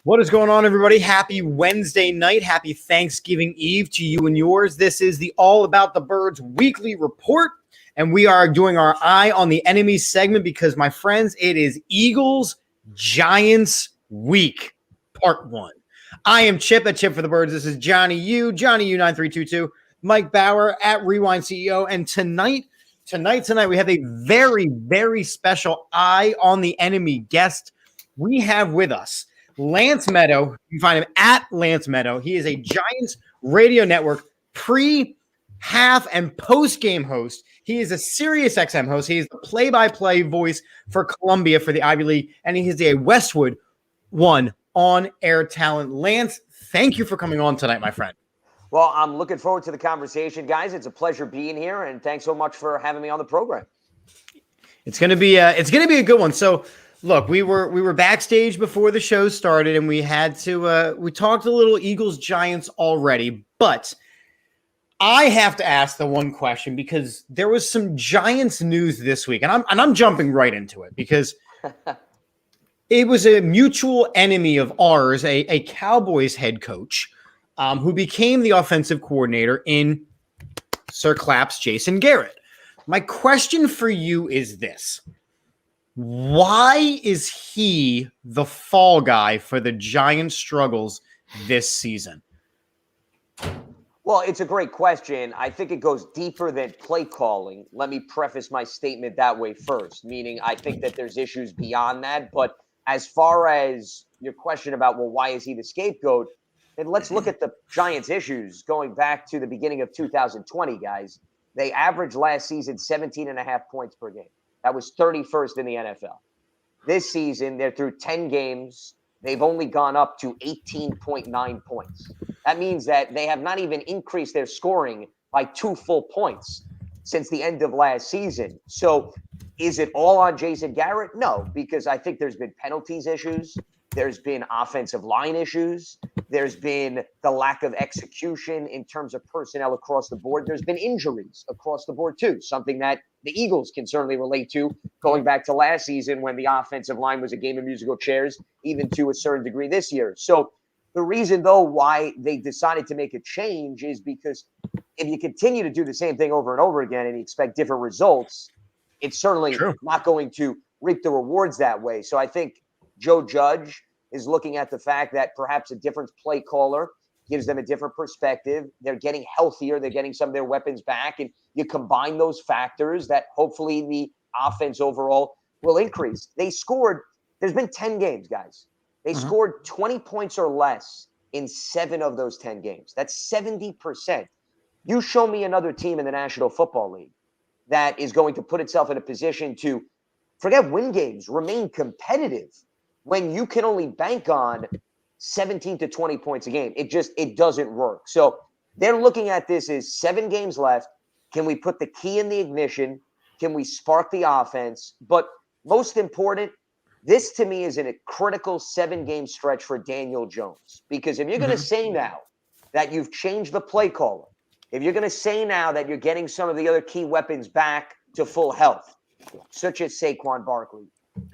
What is going on, everybody? Happy Wednesday night. Happy Thanksgiving Eve to you and yours. This is the All About the Birds weekly report, and we are doing our Eye on the Enemy segment because, my friends, it is Eagles Giants week, part one. I am Chip at Chip for the Birds. This is Johnny U 9322, Mike Bauer at Rewind CEO, and tonight we have a very, very special Eye on the Enemy guest. We have with us Lance Medow. You can find him at Lance Medow. He is a Giants Radio Network pre, half, and post-game host. He is a Sirius XM host. He is the play-by-play voice for Columbia for the Ivy League, and he is a Westwood One on-air talent. Lance, thank you for coming on tonight, my friend. Well, I'm looking forward to the conversation, guys. It's a pleasure being here, and thanks so much for having me on the program. It's gonna be a good one. So, look, we were backstage before the show started, and we had to we talked a little Eagles Giants already, but I have to ask the one question because there was some Giants news this week, and I'm jumping right into it because it was a mutual enemy of ours, a Cowboys head coach, who became the offensive coordinator in Sir Clapp's Jason Garrett. My question for you is this. Why is he the fall guy for the Giants' struggles this season? Well, it's a great question. I think it goes deeper than play calling. Let me preface my statement that way first, meaning I think that there's issues beyond that. But as far as your question about, well, why is he the scapegoat? And let's look at the Giants' issues going back to the beginning of 2020, guys. They averaged last season 17.5 points per game. That was 31st in the NFL. This season, they're through 10 games. They've only gone up to 18.9 points. That means that they have not even increased their scoring by 2 full points since the end of last season. So is it all on Jason Garrett? No, because I think there's been penalties issues. There's been offensive line issues. There's been the lack of execution in terms of personnel across the board. There's been injuries across the board, too, something that the Eagles can certainly relate to going back to last season when the offensive line was a game of musical chairs, even to a certain degree this year. So the reason, though, why they decided to make a change is because if you continue to do the same thing over and over again and you expect different results, it's certainly not going to reap the rewards that way. So I think Joe Judge is looking at the fact that perhaps a different play caller gives them a different perspective. They're getting healthier. They're getting some of their weapons back. And you combine those factors that hopefully the offense overall will increase. There's been 10 games, guys. They scored 20 points or less in 7 of those 10 games. That's 70%. You show me another team in the National Football League that is going to put itself in a position to forget win games, remain competitive when you can only bank on 17 to 20 points a game. It doesn't work. So they're looking at this as 7 games left. Can we put the key in the ignition? Can we spark the offense? But most important, this to me is in a critical 7-game stretch for Daniel Jones. Because if you're going to say now that you've changed the play caller, if you're going to say now that you're getting some of the other key weapons back to full health, such as Saquon Barkley,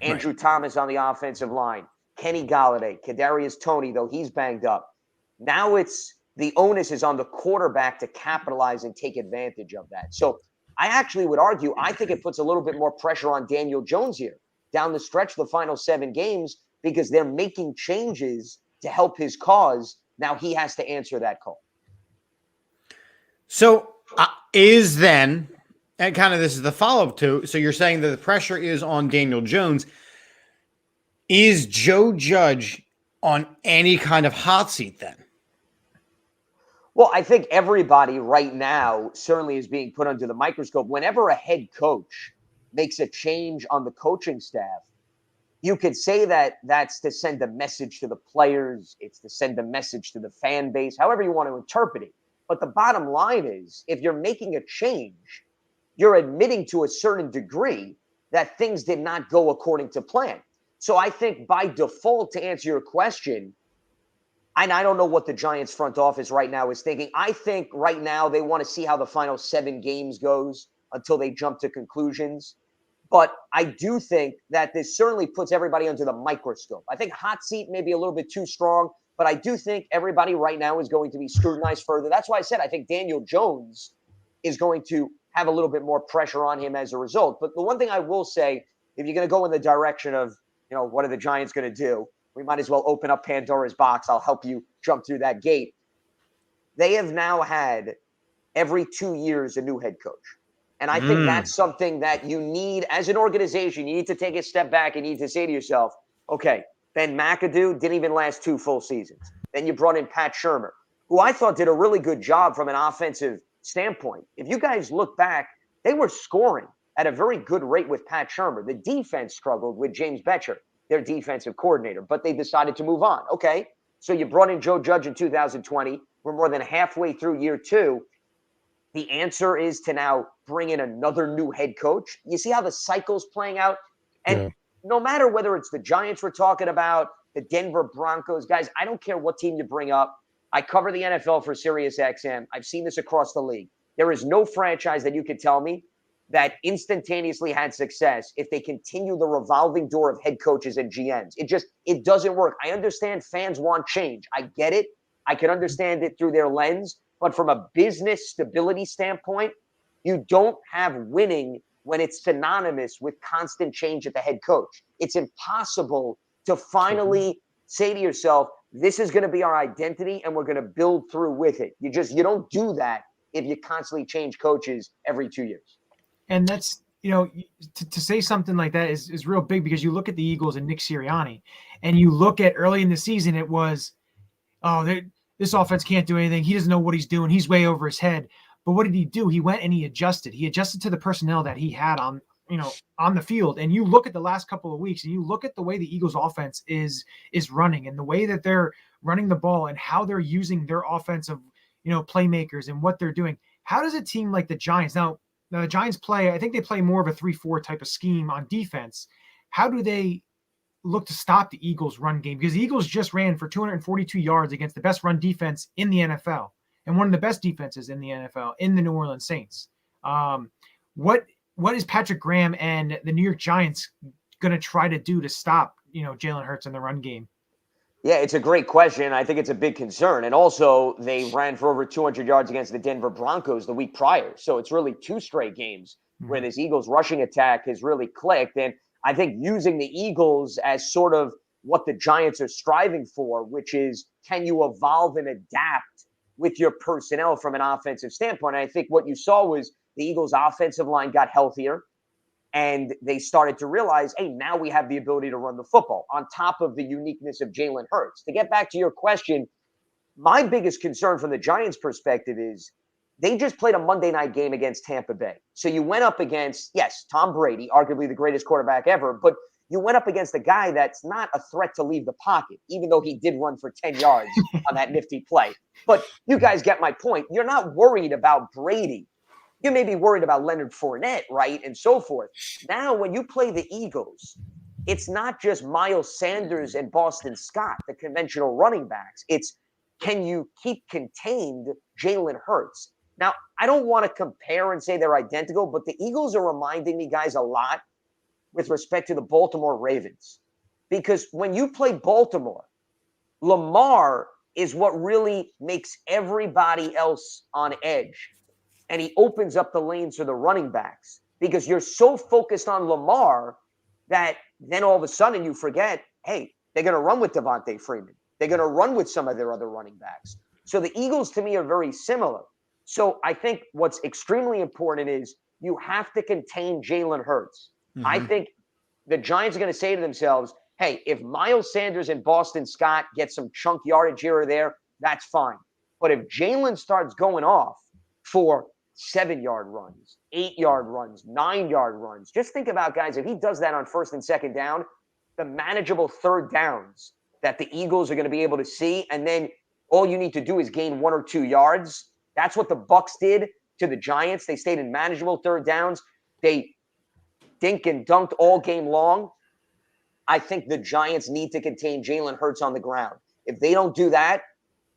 Andrew Thomas on the offensive line, Kenny Golladay, Kadarius Toney, though he's banged up. Now it's the onus is on the quarterback to capitalize and take advantage of that. So I actually would argue, I think it puts a little bit more pressure on Daniel Jones here down the stretch, the final 7 games, because they're making changes to help his cause. Now he has to answer that call. So is then, and kind of this is the follow-up to, so you're saying that the pressure is on Daniel Jones. Is Joe Judge on any kind of hot seat then? Well, I think everybody right now certainly is being put under the microscope. Whenever a head coach makes a change on the coaching staff, you could say that that's to send a message to the players. It's to send a message to the fan base, however you want to interpret it. But the bottom line is, if you're making a change, you're admitting to a certain degree that things did not go according to plan. So I think by default, to answer your question, and I don't know what the Giants front office right now is thinking. I think right now they want to see how the final 7 games goes until they jump to conclusions. But I do think that this certainly puts everybody under the microscope. I think hot seat may be a little bit too strong, but I do think everybody right now is going to be scrutinized further. That's why I said I think Daniel Jones is going to have a little bit more pressure on him as a result. But the one thing I will say, if you're going to go in the direction of, what are the Giants going to do? We might as well open up Pandora's box. I'll help you jump through that gate. They have now had every 2 years a new head coach. And I think that's something that you need as an organization. You need to take a step back and you need to say to yourself, okay, Ben McAdoo didn't even last 2 full seasons. Then you brought in Pat Shurmur, who I thought did a really good job from an offensive standpoint. If you guys look back, they were scoring at a very good rate with Pat Shurmur. The defense struggled with James Betcher, their defensive coordinator, but they decided to move on. Okay, so you brought in Joe Judge in 2020. We're more than halfway through year 2. The answer is to now bring in another new head coach. You see how the cycle's playing out? And no matter whether it's the Giants we're talking about, the Denver Broncos, guys, I don't care what team you bring up. I cover the NFL for SiriusXM. I've seen this across the league. There is no franchise that you could tell me that instantaneously had success if they continue the revolving door of head coaches and GMs. It doesn't work. I understand fans want change. I get it. I can understand it through their lens. But from a business stability standpoint, you don't have winning when it's synonymous with constant change at the head coach. It's impossible to finally say to yourself, this is going to be our identity and we're going to build through with it. You don't do that if you constantly change coaches every 2 years. And that's, to say something like that is real big, because you look at the Eagles and Nick Sirianni and you look at early in the season, it was, this offense can't do anything. He doesn't know what he's doing. He's way over his head. But what did he do? He went and he adjusted. He adjusted to the personnel that he had on the field. And you look at the last couple of weeks and you look at the way the Eagles offense is running and the way that they're running the ball and how they're using their offensive, playmakers and what they're doing. How does a team like the Giants, now the Giants I think they play more of a 3-4 type of scheme on defense. How do they look to stop the Eagles run game? Because the Eagles just ran for 242 yards against the best run defense in the NFL and one of the best defenses in the NFL in the New Orleans Saints. What is Patrick Graham and the New York Giants going to try to do to stop, Jalen Hurts in the run game? Yeah, it's a great question. I think it's a big concern. And also, they ran for over 200 yards against the Denver Broncos the week prior. So it's really 2 straight games where this Eagles rushing attack has really clicked. And I think using the Eagles as sort of what the Giants are striving for, which is, can you evolve and adapt with your personnel from an offensive standpoint? And I think what you saw was the Eagles' offensive line got healthier and they started to realize, hey, now we have the ability to run the football on top of the uniqueness of Jalen Hurts. To get back to your question, my biggest concern from the Giants' perspective is they just played a Monday night game against Tampa Bay. So you went up against, yes, Tom Brady, arguably the greatest quarterback ever, but you went up against a guy that's not a threat to leave the pocket, even though he did run for 10 yards on that nifty play. But you guys get my point. You're not worried about Brady. You may be worried about Leonard Fournette, right, and so forth. Now, when you play the Eagles, it's not just Miles Sanders and Boston Scott, the conventional running backs. It's, can you keep contained Jalen Hurts? Now, I don't want to compare and say they're identical, but the Eagles are reminding me, guys, a lot with respect to the Baltimore Ravens. Because when you play Baltimore, Lamar is what really makes everybody else on edge. And he opens up the lanes for the running backs because you're so focused on Lamar that then all of a sudden you forget, hey, they're going to run with Devontae Freeman. They're going to run with some of their other running backs. So the Eagles, to me, are very similar. So I think what's extremely important is you have to contain Jalen Hurts. I think the Giants are going to say to themselves, hey, if Miles Sanders and Boston Scott get some chunk yardage here or there, that's fine. But if Jalen starts going off for 7-yard runs, 8-yard runs, 9-yard runs, just think about, guys, if he does that on 1st and 2nd down, the manageable 3rd downs that the Eagles are going to be able to see, and then all you need to do is gain 1 or 2 yards. That's what the Bucs did to the Giants. They stayed in manageable 3rd downs. They dink and dunked all game long. I think the Giants need to contain Jalen Hurts on the ground. If they don't do that,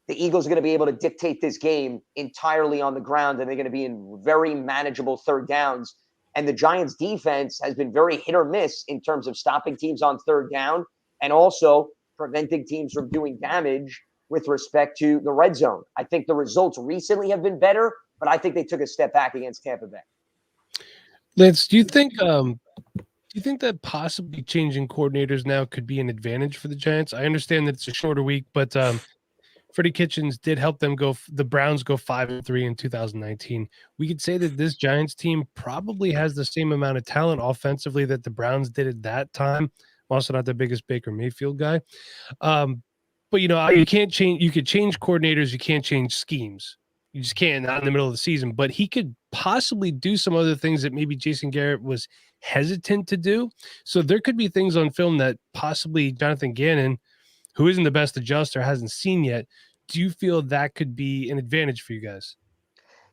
the Eagles are going to be able to dictate this game entirely on the ground, and they're going to be in very manageable 3rd downs. And the Giants defense has been very hit or miss in terms of stopping teams on third down and also preventing teams from doing damage with respect to the red zone. I think the results recently have been better, but I think they took a step back against Tampa Bay. Lance, do you think that possibly changing coordinators now could be an advantage for the Giants? I understand that it's a shorter week, but Freddie Kitchens did help them the Browns go 5-3 in 2019. We could say that this Giants team probably has the same amount of talent offensively that the Browns did at that time. I'm also not the biggest Baker Mayfield guy. But you can't change. You could change coordinators. You can't change schemes. You just can't, not in the middle of the season. But he could possibly do some other things that maybe Jason Garrett was hesitant to do. So there could be things on film that possibly Jonathan Gannon, who isn't the best adjuster, hasn't seen yet. Do you feel that could be an advantage for you guys?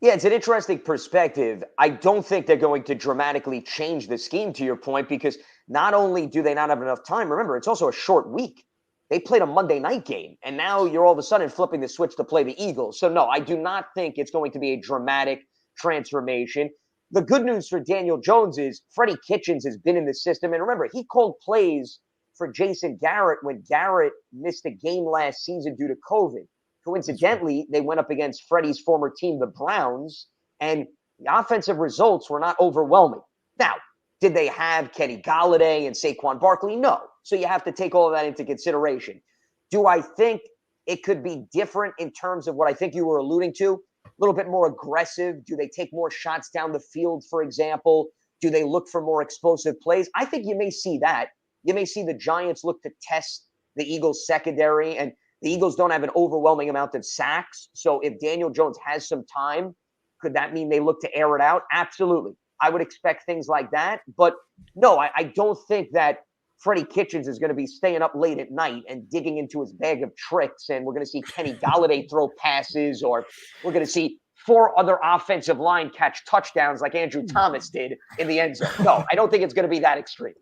Yeah, it's an interesting perspective. I don't think they're going to dramatically change the scheme, to your point, because not only do they not have enough time, remember, it's also a short week. They played a Monday night game, and now you're all of a sudden flipping the switch to play the Eagles. So, no, I do not think it's going to be a dramatic transformation. The good news for Daniel Jones is Freddie Kitchens has been in the system. And remember, he called plays for Jason Garrett when Garrett missed a game last season due to COVID. Coincidentally, they went up against Freddie's former team, the Browns, and the offensive results were not overwhelming. Now, did they have Kenny Golladay and Saquon Barkley? No. So you have to take all of that into consideration. Do I think it could be different in terms of what I think you were alluding to? A little bit more aggressive? Do they take more shots down the field, for example? Do they look for more explosive plays? I think you may see that. You may see the Giants look to test the Eagles' secondary, and the Eagles don't have an overwhelming amount of sacks. So if Daniel Jones has some time, could that mean they look to air it out? Absolutely. I would expect things like that. But no, I don't think that Freddie Kitchens is going to be staying up late at night and digging into his bag of tricks, and we're going to see Kenny Golladay throw passes, or we're going to see 4 other offensive line catch touchdowns like Andrew Thomas did in the end zone. No, I don't think it's going to be that extreme.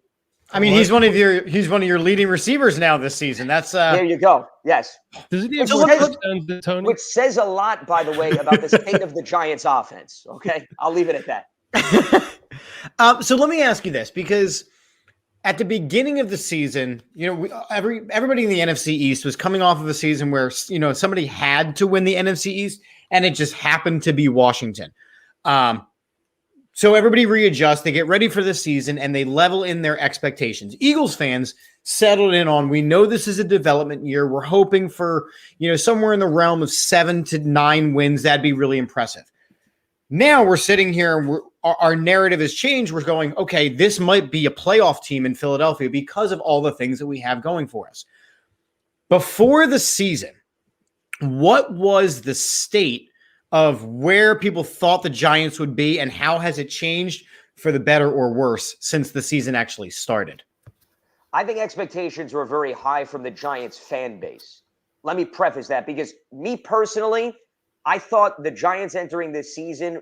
I mean, he's one of your leading receivers now this season. That's there you go. Yes. Does he have more touchdowns than Tony? Which says a lot, by the way, about the state of the Giants offense. Okay, I'll leave it at that. So let me ask you this, because at the beginning of the season, everybody in the NFC East was coming off of a season where somebody had to win the NFC East, and it just happened to be Washington. So everybody readjusts, they get ready for the season, and they level in their expectations. Eagles fans settled in on, we know this is a development year. We're hoping for, somewhere in the realm of 7 to 9 wins. That'd be really impressive. Now we're sitting here and our narrative has changed. We're going, okay, this might be a playoff team in Philadelphia because of all the things that we have going for us. Before the season, what was the state of where people thought the Giants would be, and how has it changed for the better or worse since the season actually started? I think expectations were very high from the Giants fan base. Let me preface that, because me personally, I thought the Giants entering this season,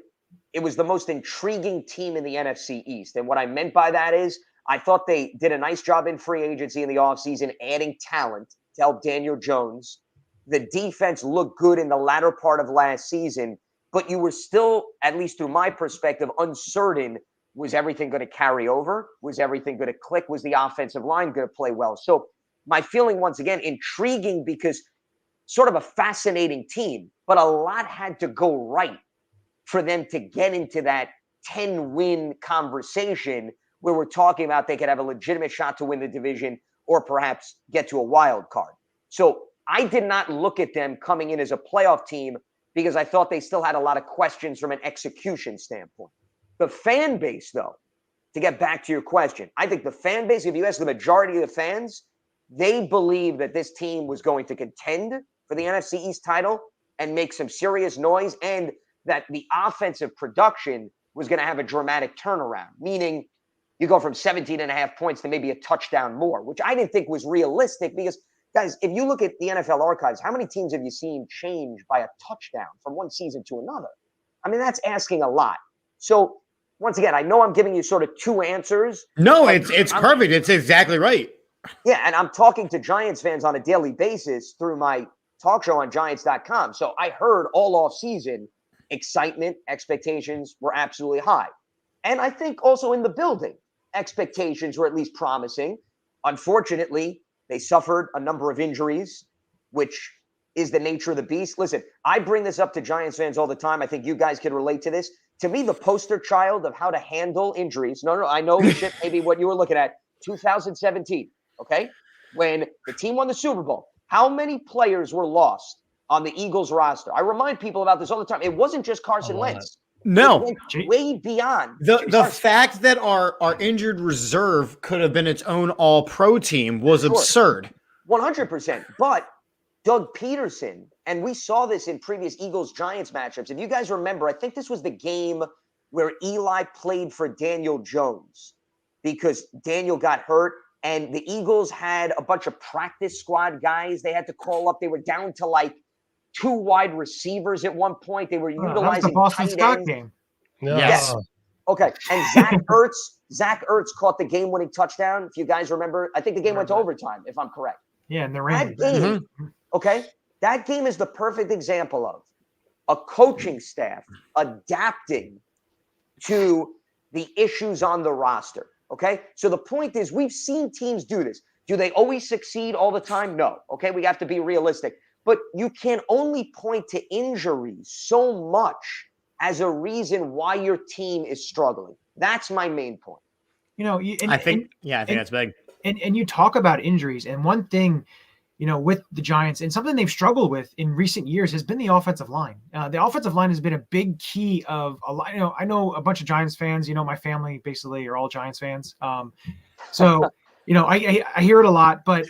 it was the most intriguing team in the NFC East. And what I meant by that is I thought they did a nice job in free agency in the offseason, adding talent to help Daniel Jones. The defense looked good in the latter part of last season, but you were still, at least through my perspective, uncertain. Was everything going to carry over? Was everything going to click? Was the offensive line going to play well? So my feeling, once again, intriguing, because sort of a fascinating team, but a lot had to go right for them to get into that 10-win conversation where we're talking about they could have a legitimate shot to win the division or perhaps get to a wild card. So I did not look at them coming in as a playoff team because I thought they still had a lot of questions from an execution standpoint. The fan base, though, to get back to your question, I think the fan base, if you ask the majority of the fans, they believe that this team was going to contend for the NFC East title and make some serious noise, and that the offensive production was going to have a dramatic turnaround, meaning you go from 17.5 points to maybe a touchdown more, which I didn't think was realistic because, guys, if you look at the NFL archives, how many teams have you seen change by a touchdown from one season to another? I mean, that's asking a lot. So, once again, I know I'm giving you sort of two answers. No, it's perfect. It's exactly right. Yeah, and I'm talking to Giants fans on a daily basis through my talk show on Giants.com. So I heard all off season excitement, expectations were absolutely high. And I think also in the building, expectations were at least promising. Unfortunately, they suffered a number of injuries, which is the nature of the beast. Listen, I bring this up to Giants fans all the time. I think you guys can relate to this. To me, the poster child of how to handle injuries. No, I know shit, maybe what you were looking at. 2017, okay? When the team won the Super Bowl, how many players were lost on the Eagles roster? I remind people about this all the time. It wasn't just Carson Wentz. No. It went way beyond. The fact that our injured reserve could have been its own all-pro team was absurd. 100%. But Doug Peterson, and we saw this in previous Eagles-Giants matchups. If you guys remember, I think this was the game where Eli played for Daniel Jones because Daniel got hurt, and the Eagles had a bunch of practice squad guys they had to call up. They were down to like 2 wide receivers at one point. They were utilizing that was the Boston Scott game. Yes. Okay. And Zach Ertz caught the game-winning touchdown. If you guys remember, I think the game went to overtime, if I'm correct. Yeah, and the That game, okay, that game is the perfect example of a coaching staff adapting to the issues on the roster. Okay. So the point is, we've seen teams do this. Do they always succeed all the time? No. Okay. We have to be realistic. But you can only point to injuries so much as a reason why your team is struggling. That's my main point. I think that's big. And you talk about injuries, and one thing, with the Giants, and something they've struggled with in recent years has been the offensive line. The offensive line has been a big key of a lot. I know a bunch of Giants fans. My family basically are all Giants fans. So I hear it a lot. But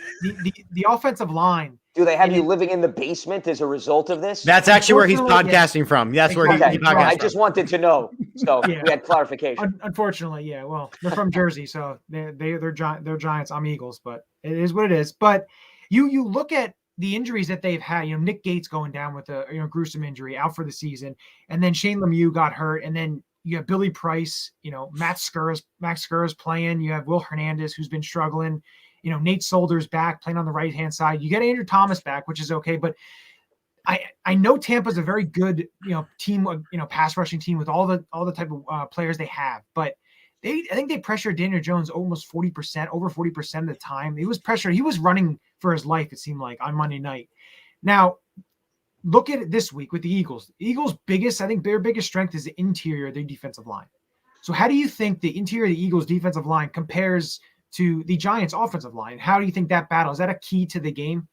the offensive line. Do they have you living in the basement as a result of this? That's actually where he's podcasting from. That's where he podcasts I just wanted to know, so we had clarification. Unfortunately, yeah. Well, they're from Jersey, so they're Giants. I'm Eagles, but it is what it is. But you look at the injuries that they've had. Nick Gates going down with a gruesome injury, out for the season, and then Shane Lemieux got hurt, and then you have Billy Price. Max Skura's playing. You have Will Hernandez, who's been struggling. Nate Solder's back playing on the right-hand side. You get Andrew Thomas back, which is okay. But I know Tampa's a very good, team, pass rushing team with all the type of players they have. But I think they pressured Daniel Jones almost 40%, over 40% of the time. He was pressured. He was running for his life, it seemed like, on Monday night. Now, look at it this week with the Eagles. The Eagles' their biggest strength is the interior of their defensive line. So how do you think the interior of the Eagles' defensive line compares to the Giants' offensive line? How do you think that battle, is that a key to the game?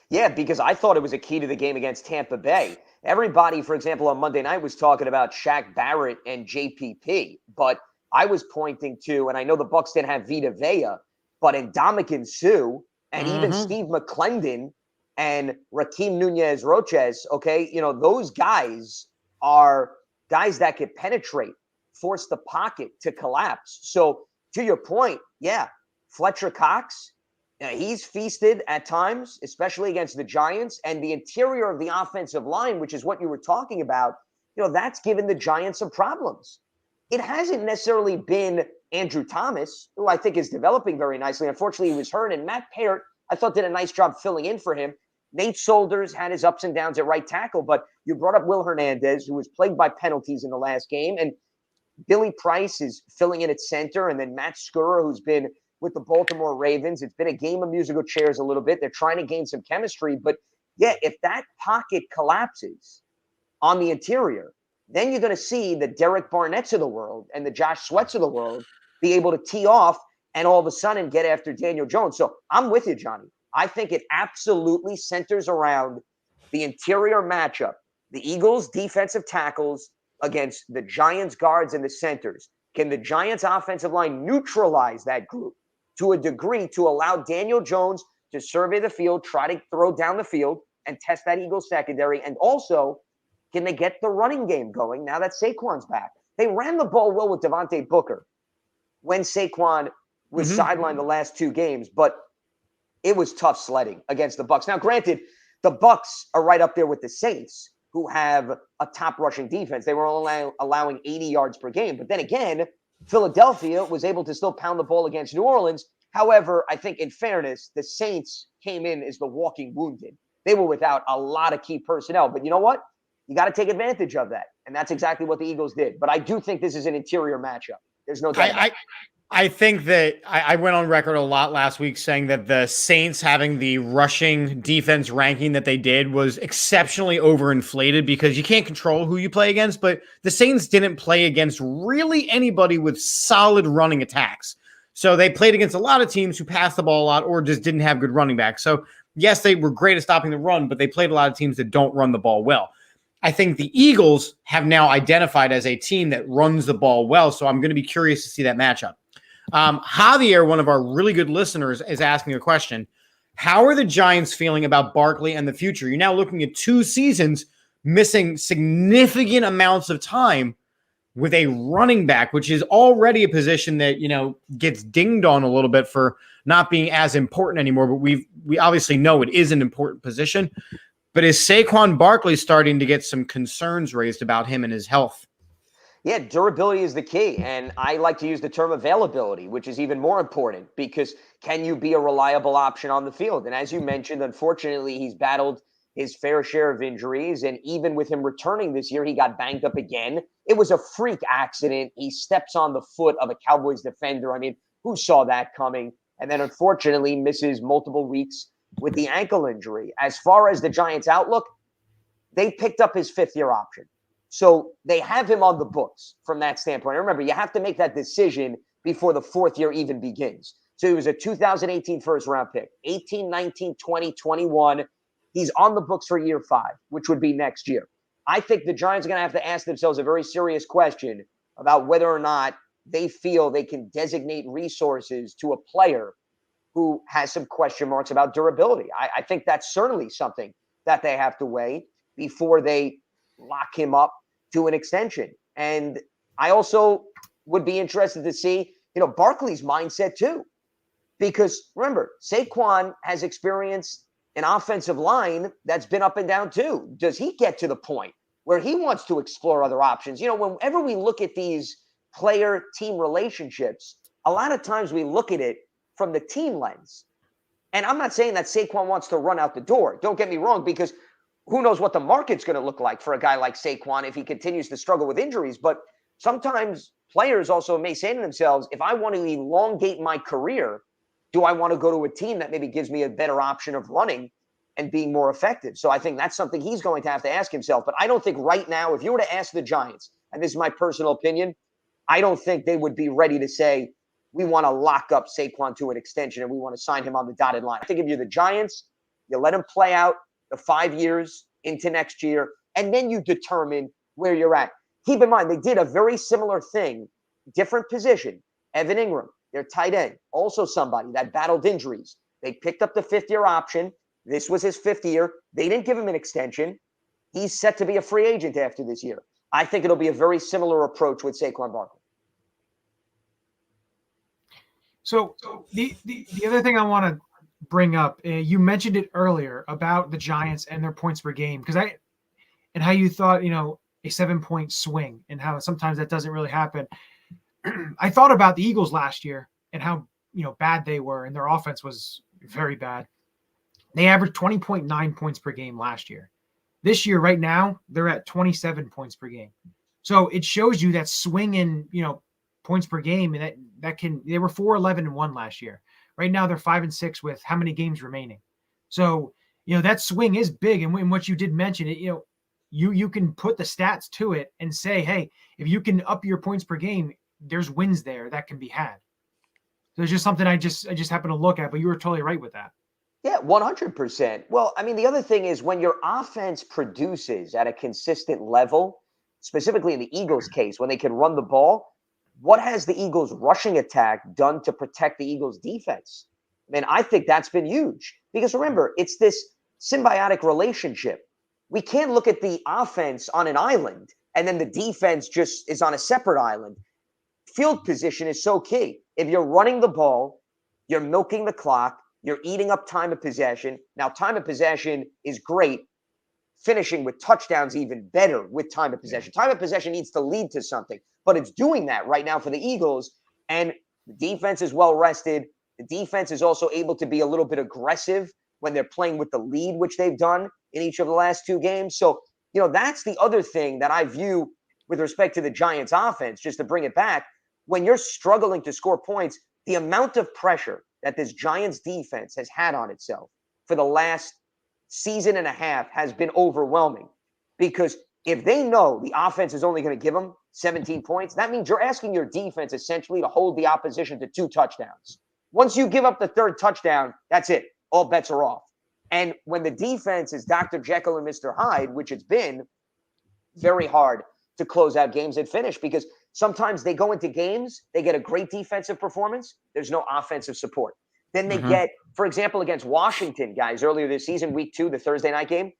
Yeah, because I thought it was a key to the game against Tampa Bay. Everybody, for example, on Monday night was talking about Shaq Barrett and JPP, but I was pointing to, and I know the Bucs didn't have Vita Vea, but Ndamukong Suh and even Steve McClendon and Raheem Nunez-Roches, okay, those guys are guys that could penetrate, force the pocket to collapse. So to your point, yeah, Fletcher Cox, he's feasted at times, especially against the Giants, and the interior of the offensive line, which is what you were talking about, that's given the Giants some problems. It hasn't necessarily been Andrew Thomas, who I think is developing very nicely. Unfortunately, he was hurt, and Matt Peart, I thought, did a nice job filling in for him. Nate Solder's had his ups and downs at right tackle, but you brought up Will Hernandez, who was plagued by penalties in the last game, and Billy Price is filling in at center, and then Matt Skura, who's been with the Baltimore Ravens. It's been a game of musical chairs a little bit. They're trying to gain some chemistry, but yeah, if that pocket collapses on the interior, then you're going to see the Derek Barnetts of the world and the Josh Sweats of the world be able to tee off and all of a sudden get after Daniel Jones. So I'm with you, Johnny. I think it absolutely centers around the interior matchup, the Eagles' defensive tackles against the Giants' guards and the centers. Can the Giants' offensive line neutralize that group to a degree to allow Daniel Jones to survey the field, try to throw down the field, and test that Eagles secondary? And also, can they get the running game going now that Saquon's back? They ran the ball well with Devontae Booker when Saquon was sidelined the last 2 games, but it was tough sledding against the Bucs. Now, granted, the Bucs are right up there with the Saints, who have a top rushing defense. They were only allowing 80 yards per game. But then again, Philadelphia was able to still pound the ball against New Orleans. However, I think in fairness, the Saints came in as the walking wounded. They were without a lot of key personnel. But you know what? You got to take advantage of that. And that's exactly what the Eagles did. But I do think this is an interior matchup. There's no doubt about it. I think that I went on record a lot last week saying that the Saints having the rushing defense ranking that they did was exceptionally overinflated because you can't control who you play against, but the Saints didn't play against really anybody with solid running attacks. So they played against a lot of teams who passed the ball a lot or just didn't have good running backs. So yes, they were great at stopping the run, but they played a lot of teams that don't run the ball well. I think the Eagles have now identified as a team that runs the ball well, so I'm going to be curious to see that matchup. Javier, one of our really good listeners, is asking a question. How are the Giants feeling about Barkley and the future? You're now looking at 2 seasons missing significant amounts of time with a running back, which is already a position that, gets dinged on a little bit for not being as important anymore. But we obviously know it is an important position. But is Saquon Barkley starting to get some concerns raised about him and his health? Yeah, durability is the key. And I like to use the term availability, which is even more important because can you be a reliable option on the field? And as you mentioned, unfortunately, he's battled his fair share of injuries. And even with him returning this year, he got banged up again. It was a freak accident. He steps on the foot of a Cowboys defender. I mean, who saw that coming? And then unfortunately misses multiple weeks with the ankle injury. As far as the Giants' outlook, they picked up his 5th-year option. So they have him on the books from that standpoint. Remember, you have to make that decision before the 4th year even begins. So he was a 2018 first-round pick, 18, 19, 20, 21. He's on the books for year 5, which would be next year. I think the Giants are going to have to ask themselves a very serious question about whether or not they feel they can designate resources to a player who has some question marks about durability. I think that's certainly something that they have to weigh before they lock him up to an extension. And I also would be interested to see, Barkley's mindset too. Because remember, Saquon has experienced an offensive line that's been up and down too. Does he get to the point where he wants to explore other options? Whenever we look at these player-team relationships, a lot of times we look at it from the team lens. And I'm not saying that Saquon wants to run out the door. Don't get me wrong, because who knows what the market's going to look like for a guy like Saquon if he continues to struggle with injuries. But sometimes players also may say to themselves, if I want to elongate my career, do I want to go to a team that maybe gives me a better option of running and being more effective? So I think that's something he's going to have to ask himself. But I don't think right now, if you were to ask the Giants, and this is my personal opinion, I don't think they would be ready to say, we want to lock up Saquon to an extension and we want to sign him on the dotted line. I think if you're the Giants, you let him play out the 5 years into next year, and then you determine where you're at. Keep in mind, they did a very similar thing, different position. Evan Ingram, their tight end, also somebody that battled injuries. They picked up the 5th-year option. This was his 5th year. They didn't give him an extension. He's set to be a free agent after this year. I think it'll be a very similar approach with Saquon Barkley. So the other thing I want to bring up, you mentioned it earlier about the Giants and their points per game, and how you thought, a 7-point swing and how sometimes that doesn't really happen. I thought about the Eagles last year and how, bad they were, and their offense was very bad. They averaged 20.9 points per game last year. This year, right now, they're at 27 points per game. So it shows you that swing in, points per game, and they were 4-11-1 last year. Right now they're 5-6 with how many games remaining. So, that swing is big. And what you did mention, you can put the stats to it and say, hey, if you can up your points per game, there's wins there that can be had. So it's just something I just happened to look at, but you were totally right with that. Yeah, 100%. Well, I mean, the other thing is when your offense produces at a consistent level, specifically in the Eagles' case, when they can run the ball, what has the Eagles' rushing attack done to protect the Eagles' defense? I mean, I think that's been huge because remember, it's this symbiotic relationship. We can't look at the offense on an island and then the defense just is on a separate island. Field position is so key. If you're running the ball, you're milking the clock, you're eating up time of possession. Now, time of possession is great. Finishing with touchdowns even better with time of possession. Time of possession needs to lead to something, but it's doing that right now for the Eagles. And the defense is well rested. The defense is also able to be a little bit aggressive when they're playing with the lead, which they've done in each of the last 2 games. So that's the other thing that I view with respect to the Giants offense, just to bring it back. When you're struggling to score points, the amount of pressure that this Giants defense has had on itself for the last season and a half has been overwhelming. Because if they know the offense is only going to give them 17 points, that means you're asking your defense essentially to hold the opposition to 2 touchdowns. Once you give up the 3rd touchdown, that's it. All bets are off. And when the defense is Dr. Jekyll and Mr. Hyde, which it's been, very hard to close out games and finish, because sometimes they go into games, they get a great defensive performance, there's no offensive support. Then they get, for example, against Washington, guys, earlier this season, week 2, the Thursday night game,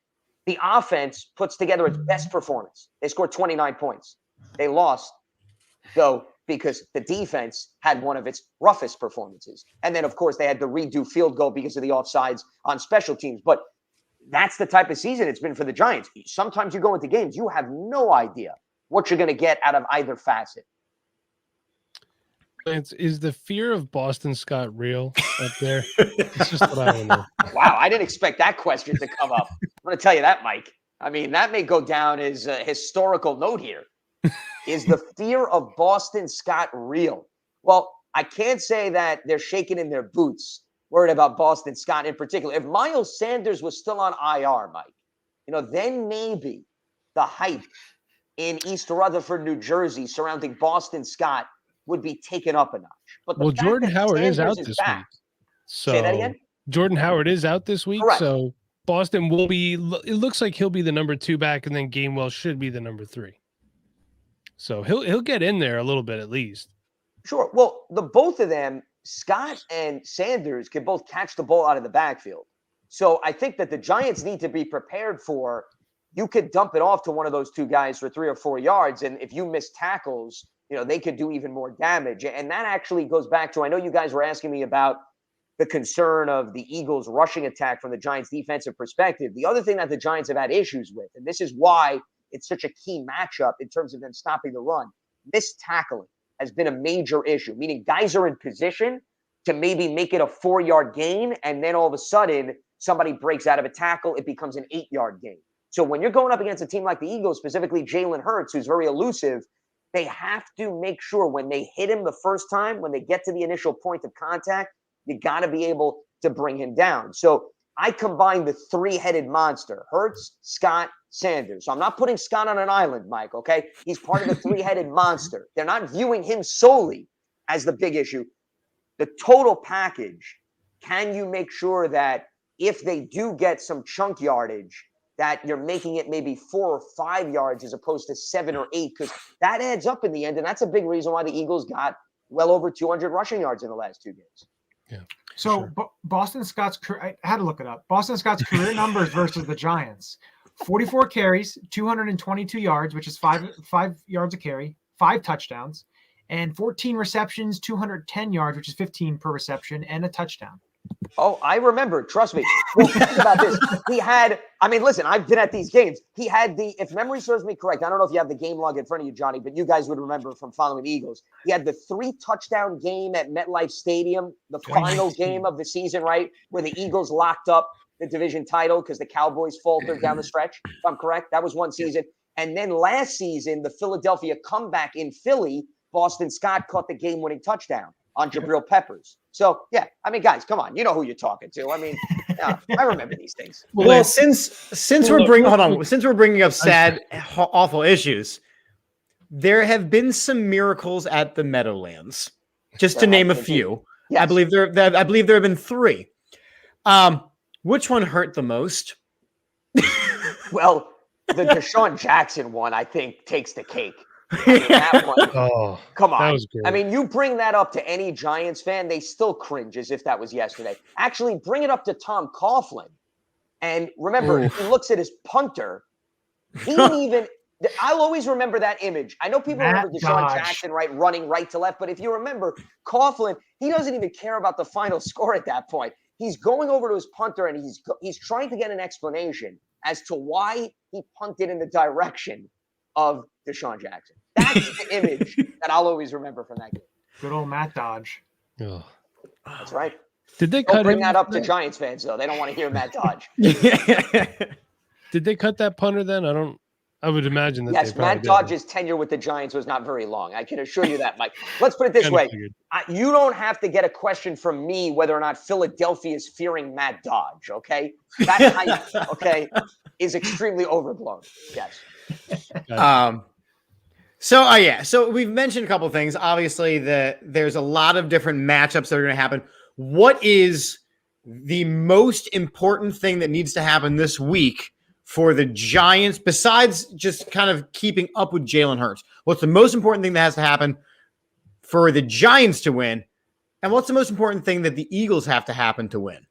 the offense puts together its best performance. They scored 29 points. They lost, though, because the defense had one of its roughest performances. And then, of course, they had to redo field goal because of the offsides on special teams. But that's the type of season it's been for the Giants. Sometimes you go into games, you have no idea what you're going to get out of either facet. Is the fear of Boston Scott real up there? It's just what I don't know. Wow, I didn't expect that question to come up. I'm going to tell you that, Mike. I mean, that may go down as a historical note here. Is the fear of Boston Scott real? Well, I can't say that they're shaking in their boots, worried about Boston Scott in particular. If Miles Sanders was still on IR, Mike, then maybe the hype in East Rutherford, New Jersey, surrounding Boston Scott would be taken up a notch. But Jordan Howard is out this week. So say that again? Jordan Howard is out this week. Correct. So Boston will be, it looks like he'll be the number 2 back, and then Gainwell should be the number 3. So he'll get in there a little bit at least. Sure. Well, the both of them, Scott and Sanders, can both catch the ball out of the backfield. So I think that the Giants need to be prepared for, you could dump it off to one of those 2 guys for 3 or 4 yards. And if you miss tackles, they could do even more damage. And that actually goes back to, I know you guys were asking me about the concern of the Eagles' rushing attack from the Giants' defensive perspective. The other thing that the Giants have had issues with, and this is why it's such a key matchup in terms of them stopping the run, missed tackling has been a major issue, meaning guys are in position to maybe make it a 4-yard gain, and then all of a sudden somebody breaks out of a tackle, it becomes an 8-yard gain. So when you're going up against a team like the Eagles, specifically Jalen Hurts, who's very elusive, they have to make sure when they hit him the first time, when they get to the initial point of contact, you got to be able to bring him down. So I combine the 3-headed monster, Hurts, Scott, Sanders. So I'm not putting Scott on an island, Mike, okay? He's part of the 3-headed monster. They're not viewing him solely as the big issue. The total package, can you make sure that if they do get some chunk yardage, that you're making it maybe 4 or 5 yards as opposed to 7 or 8, because that adds up in the end. And that's a big reason why the Eagles got well over 200 rushing yards in the last 2 games. Yeah. So sure. Boston Scott's, I had to look it up. Boston Scott's career numbers versus the Giants: 44 carries, 222 yards, which is 5 yards a carry, 5 touchdowns, and 14 receptions, 210 yards, which is 15 per reception, and a touchdown. Oh, I remember. Trust me. Well, think about this. He had, listen, I've been at these games. He had if memory serves me correct, I don't know if you have the game log in front of you, Johnny, but you guys would remember from following the Eagles. He had the 3-touchdown game at MetLife Stadium, the final game of the season, right? Where the Eagles locked up the division title because the Cowboys faltered down the stretch, if I'm correct. That was one season. And then last season, the Philadelphia comeback in Philly, Boston Scott caught the game-winning touchdown on Jabril Peppers. So, yeah, guys, come on. You know who you're talking to. I remember these things. Well, since we're bringing up sad, awful issues, there have been some miracles at the Meadowlands, just to name a few. Yes. I believe there have been 3. Which one hurt the most? Well, the Deshaun Jackson one, I think, takes the cake. That one, come on. You bring that up to any Giants fan, they still cringe as if that was yesterday. Actually, bring it up to Tom Coughlin. And remember, he looks at his punter. He didn't even – I'll always remember that image. I know people remember Deshaun Jackson, right, running right to left. But if you remember, Coughlin, he doesn't even care about the final score at that point. He's going over to his punter, and he's trying to get an explanation as to why he punted in the direction of Deshaun Jackson. That's the image that I'll always remember from that game. Good old Matt Dodge. Oh. That's right. Did they Don't bring that up to Giants fans, though? They don't want to hear Matt Dodge. Did they cut that punter then? I don't I would imagine that. Yes, they probably Matt did. Dodge's tenure with the Giants was not very long. I can assure you that, Mike. Let's put it this Kinda way. figured. You don't have to get a question from me whether or not Philadelphia is fearing Matt Dodge, okay? That hype, okay, is extremely overblown. Yes. Gotcha. So we've mentioned a couple of things. Obviously, there's a lot of different matchups that are going to happen. What is the most important thing that needs to happen this week for the Giants, besides just kind of keeping up with Jalen Hurts? What's the most important thing that has to happen for the Giants to win? And what's the most important thing that the Eagles have to happen to win?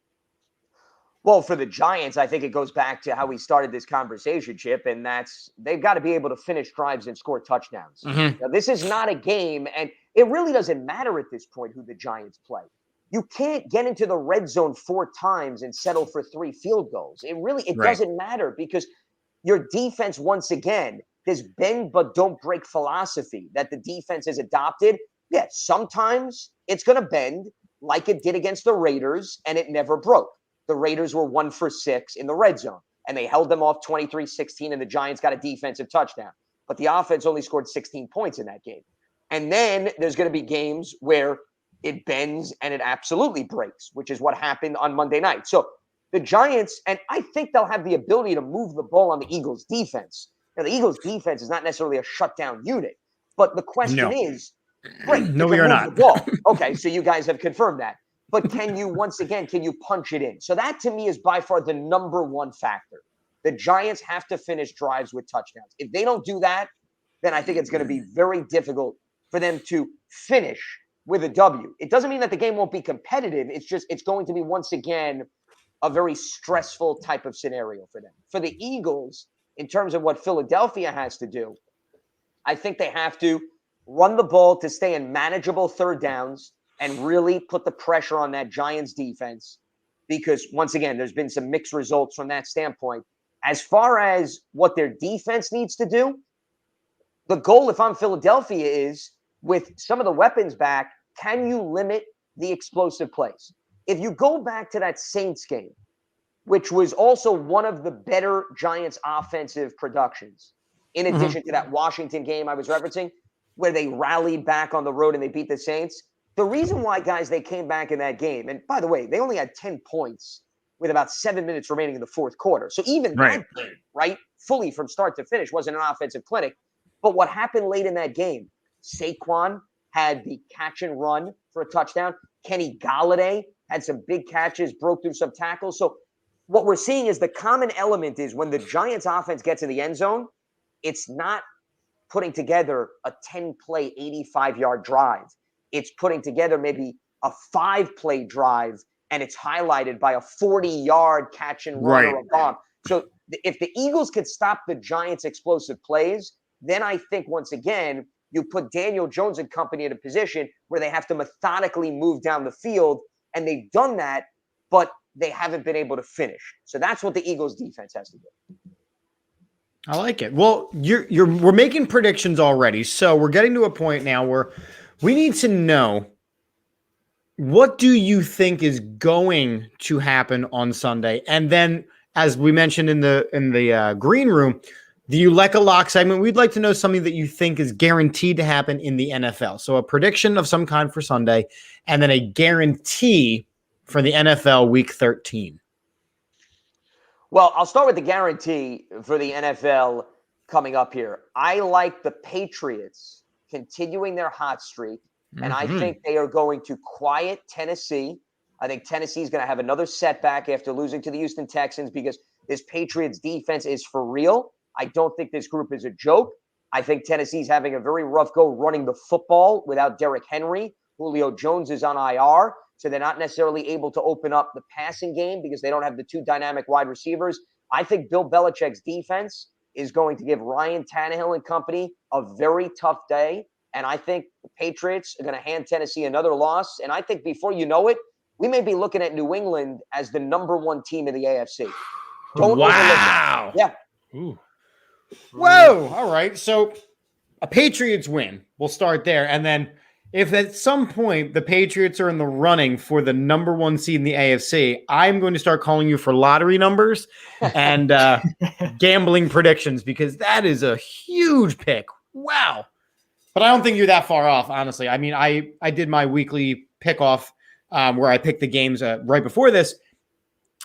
Well, for the Giants, I think it goes back to how we started this conversation, Chip, and that's they've got to be able to finish drives and score touchdowns. Mm-hmm. Now, this is not a game, and it really doesn't matter at this point who the Giants play. You can't get into the red zone 4 times and settle for 3 field goals. It Right. doesn't matter because your defense, once again, this bend but don't break philosophy that the defense has adopted. Yeah, sometimes it's going to bend like it did against the Raiders, and it never broke. The Raiders were 1 for 6 in the red zone, and they held them off 23-16, and the Giants got a defensive touchdown. But the offense only scored 16 points in that game. And then there's going to be games where it bends and it absolutely breaks, which is what happened on Monday night. So the Giants, and I think they'll have the ability to move the ball on the Eagles' defense. Now, the Eagles' defense is not necessarily a shutdown unit, but the question is, great, No, you we can are move not. the ball. Okay, so you guys have confirmed that. But can you, once again, can you punch it in? So that, to me, is by far the number one factor. The Giants have to finish drives with touchdowns. If they don't do that, then I think it's going to be very difficult for them to finish with a W. It doesn't mean that the game won't be competitive. It's just it's going to be, once again, a very stressful type of scenario for them. For the Eagles, in terms of what Philadelphia has to do, I think they have to run the ball to stay in manageable third downs and really put the pressure on that Giants defense because, once again, there's been some mixed results from that standpoint. As far as what their defense needs to do, the goal, if I'm Philadelphia, is with some of the weapons back, can you limit the explosive plays? If you go back to that Saints game, which was also one of the better Giants offensive productions, in addition to that Washington game I was referencing, where they rallied back on the road and they beat the Saints. The reason why, guys, they came back in that game, and by the way, they only had 10 points with about 7 minutes remaining in the fourth quarter. So even that game, right, fully from start to finish, wasn't an offensive clinic. But what happened late in that game, Saquon had the catch and run for a touchdown. Kenny Golladay had some big catches, broke through some tackles. So what we're seeing is the common element is when the Giants offense gets in the end zone, it's not putting together a 10-play, 85-yard drive. It's putting together maybe a 5-play drive, and it's highlighted by a 40-yard catch and run or a bomb. So if the Eagles could stop the Giants' explosive plays, then I think, once again, you put Daniel Jones and company in a position where they have to methodically move down the field, and they've done that, but they haven't been able to finish. So that's what the Eagles' defense has to do. I like it. Well, we're making predictions already, so we're getting to a point now where we need to know, what do you think is going to happen on Sunday? And then, as we mentioned in the green room, the Eureka Lock segment, we'd like to know something that you think is guaranteed to happen in the NFL. So a prediction of some kind for Sunday, and then a guarantee for the NFL Week 13. Well, I'll start with the guarantee for the NFL coming up here. I like the Patriots continuing their hot streak, and I think they are going to quiet Tennessee. I think Tennessee is going to have another setback after losing to the Houston Texans because this Patriots defense is for real. I don't think this group is a joke. I think Tennessee's having a very rough go running the football without Derrick Henry. Julio Jones is on IR, so they're not necessarily able to open up the passing game because they don't have the 2 dynamic wide receivers. I think Bill Belichick's defense is going to give Ryan Tannehill and company a very tough day, and I think the Patriots are going to hand Tennessee another loss, and I think before you know it, we may be looking at New England as the number 1 team in the AFC. Don't overlook that. Yeah. Ooh. Whoa. All right. So a Patriots win. We'll start there. And then if at some point the Patriots are in the running for the number 1 seed in the AFC, I'm going to start calling you for lottery numbers and gambling predictions, because that is a huge pick. Wow. But I don't think you're that far off, honestly. I mean, I did my weekly pick off where I picked the games right before this.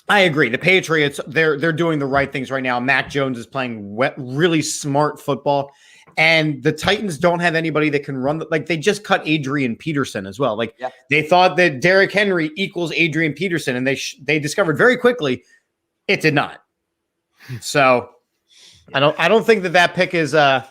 I agree. The Patriots, they're doing the right things right now. Mac Jones is playing really smart football, and the Titans don't have anybody that can run. Like, they just cut Adrian Peterson as well. Like, they thought that Derrick Henry equals Adrian Peterson, and they discovered very quickly it did not. So I don't think that pick is that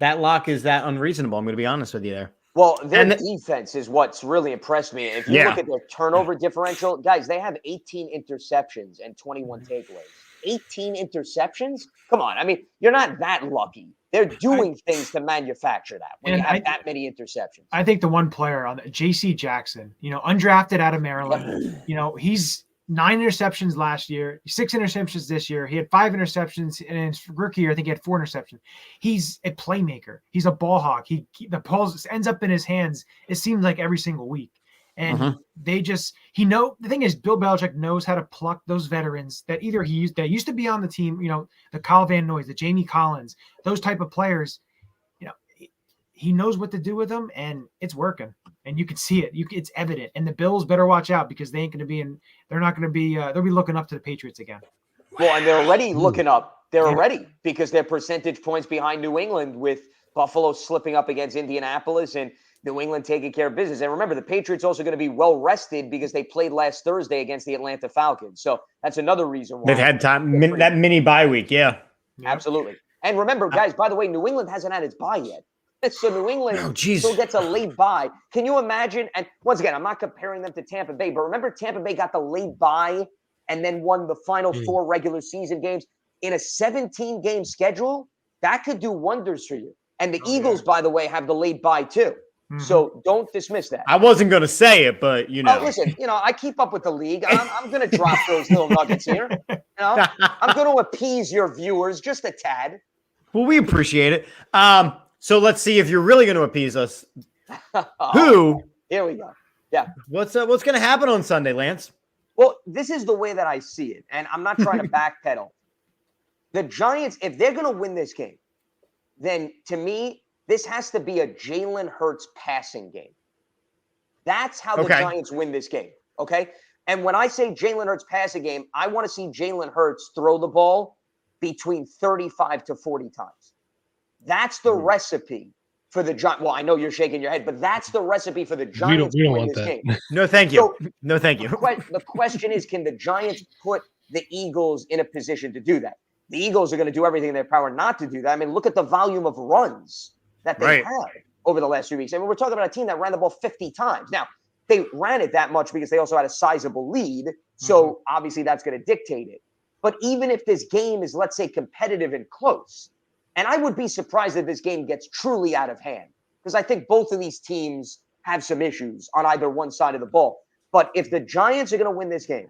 lock is that unreasonable. I'm going to be honest with you there. Well, their defense is what's really impressed me. If you look at their turnover differential, guys, they have 18 interceptions and 21 takeaways. 18 interceptions? Come on. I mean, you're not that lucky. They're doing things to manufacture that when you have that many interceptions. I think the one player on J.C. Jackson, undrafted out of Maryland, he's 9 interceptions last year, 6 interceptions this year. He had 5 interceptions in his rookie year. I think he had 4 interceptions. He's a playmaker. He's a ball hawk. The ball ends up in his hands, it seems like, every single week. And the thing is, Bill Belichick knows how to pluck those veterans that either that used to be on the team, the Kyle Van Noys, the Jamie Collins, those type of players. He knows what to do with them, and it's working. And you can see it. It's evident. And the Bills better watch out, because they ain't going to be they're not going to be, they'll be looking up to the Patriots again. Well, and they're already looking up. They're already, because they're percentage points behind New England, with Buffalo slipping up against Indianapolis and New England taking care of business. And remember, the Patriots also going to be well rested because they played last Thursday against the Atlanta Falcons. So that's another reason why. They've had time, that mini bye week. Yeah. Absolutely. And remember, guys, by the way, New England hasn't had its bye yet. So New England still gets a late bye. Can you imagine? And once again, I'm not comparing them to Tampa Bay, but remember, Tampa Bay got the late bye and then won the final 4 regular season games in a 17-game schedule. That could do wonders for you. And the Eagles, by the way, have the late bye too. So don't dismiss that. I wasn't going to say it, but listen, I keep up with the league. I'm going to drop those little nuggets here. I'm going to appease your viewers just a tad. Well, we appreciate it. So let's see if you're really going to appease us. Who? Here we go. Yeah. What's going to happen on Sunday, Lance? Well, this is the way that I see it, and I'm not trying to backpedal. The Giants, if they're going to win this game, then to me, this has to be a Jalen Hurts passing game. That's how the Giants win this game, okay? And when I say Jalen Hurts passing game, I want to see Jalen Hurts throw the ball between 35 to 40 times. That's the recipe for the Giants. Well, I know you're shaking your head, but that's the recipe for the Giants to win this game. No, thank you. No, thank you. The question is, can the Giants put the Eagles in a position to do that? The Eagles are going to do everything in their power not to do that. I mean, look at the volume of runs that they had over the last few weeks. I mean, we're talking about a team that ran the ball 50 times. Now, they ran it that much because they also had a sizable lead. So obviously that's going to dictate it. But even if this game is, let's say, competitive and close, and I would be surprised if this game gets truly out of hand, because I think both of these teams have some issues on either one side of the ball. But if the Giants are going to win this game,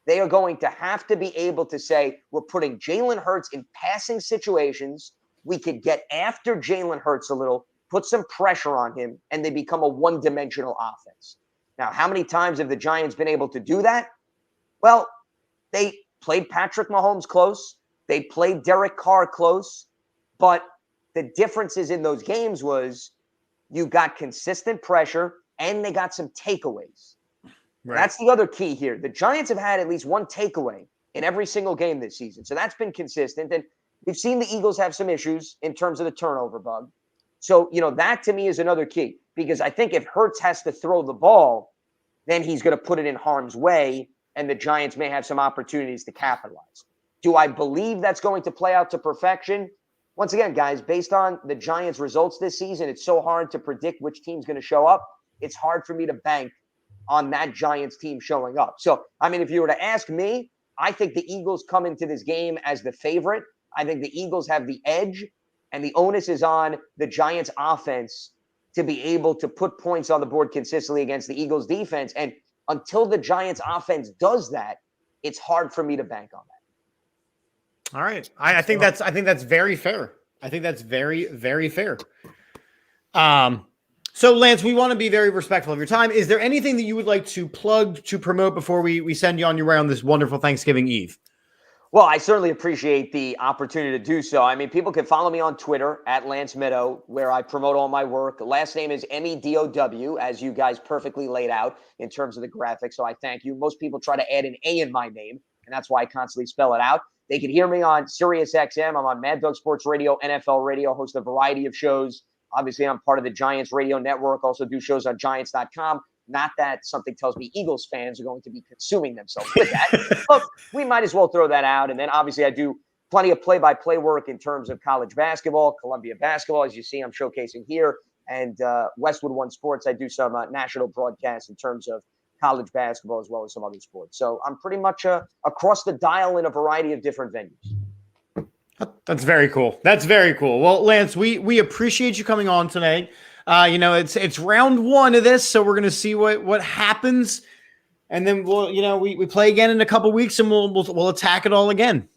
they are going to have to be able to say, we're putting Jalen Hurts in passing situations. We could get after Jalen Hurts a little, put some pressure on him, and they become a one-dimensional offense. Now, how many times have the Giants been able to do that? Well, they played Patrick Mahomes close. They played Derek Carr close. But the differences in those games was you got consistent pressure and they got some takeaways. Right. That's the other key here. The Giants have had at least one takeaway in every single game this season. So that's been consistent. And we've seen the Eagles have some issues in terms of the turnover bug. So, that to me is another key, because I think if Hurts has to throw the ball, then he's going to put it in harm's way and the Giants may have some opportunities to capitalize. Do I believe that's going to play out to perfection? Once again, guys, based on the Giants' results this season, it's so hard to predict which team's going to show up. It's hard for me to bank on that Giants team showing up. So, I mean, if you were to ask me, I think the Eagles come into this game as the favorite. I think the Eagles have the edge, and the onus is on the Giants' offense to be able to put points on the board consistently against the Eagles' defense. And until the Giants' offense does that, it's hard for me to bank on that. All right. I think that's very fair. I think that's very, very fair. So, Lance, we want to be very respectful of your time. Is there anything that you would like to plug, to promote before we send you on your way on this wonderful Thanksgiving Eve? Well, I certainly appreciate the opportunity to do so. I mean, people can follow me on Twitter at Lance Medow, where I promote all my work. The last name is Medow, as you guys perfectly laid out in terms of the graphics. So I thank you. Most people try to add an A in my name, and that's why I constantly spell it out. They can hear me on Sirius XM. I'm on Mad Dog Sports Radio, NFL Radio, host a variety of shows. Obviously, I'm part of the Giants Radio Network, also do shows on Giants.com. Not that something tells me Eagles fans are going to be consuming themselves with that, but we might as well throw that out. And then obviously I do plenty of play-by-play work in terms of college basketball, Columbia basketball. As you see, I'm showcasing here. And Westwood One Sports, I do some national broadcasts in terms of college basketball as well as some other sports. So I'm pretty much across the dial in a variety of different venues. That's very cool. That's very cool. Well, Lance, we appreciate you coming on tonight. It's round one of this, so we're gonna see what happens, and then we play again in a couple weeks, and we'll attack it all again.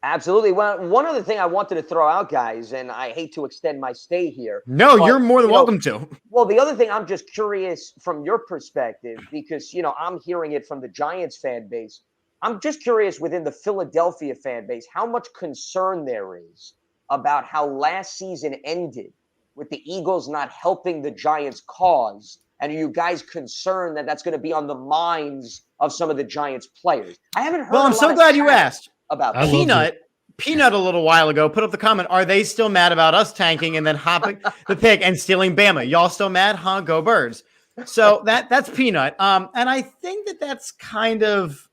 Absolutely. Well, one other thing I wanted to throw out, guys, and I hate to extend my stay here. No, you're more than welcome to. Well, the other thing, I'm just curious from your perspective, because I'm hearing it from the Giants fan base. I'm just curious within the Philadelphia fan base, how much concern there is about how last season ended with the Eagles not helping the Giants' cause. And are you guys concerned that that's going to be on the minds of some of the Giants players? I haven't heard. Well, I'm so glad you asked about Peanut a little while ago put up the comment, are they still mad about us tanking and then hopping the pick and stealing Bama? Y'all still mad? Huh? Go Birds. So that's Peanut. And I think that's kind of,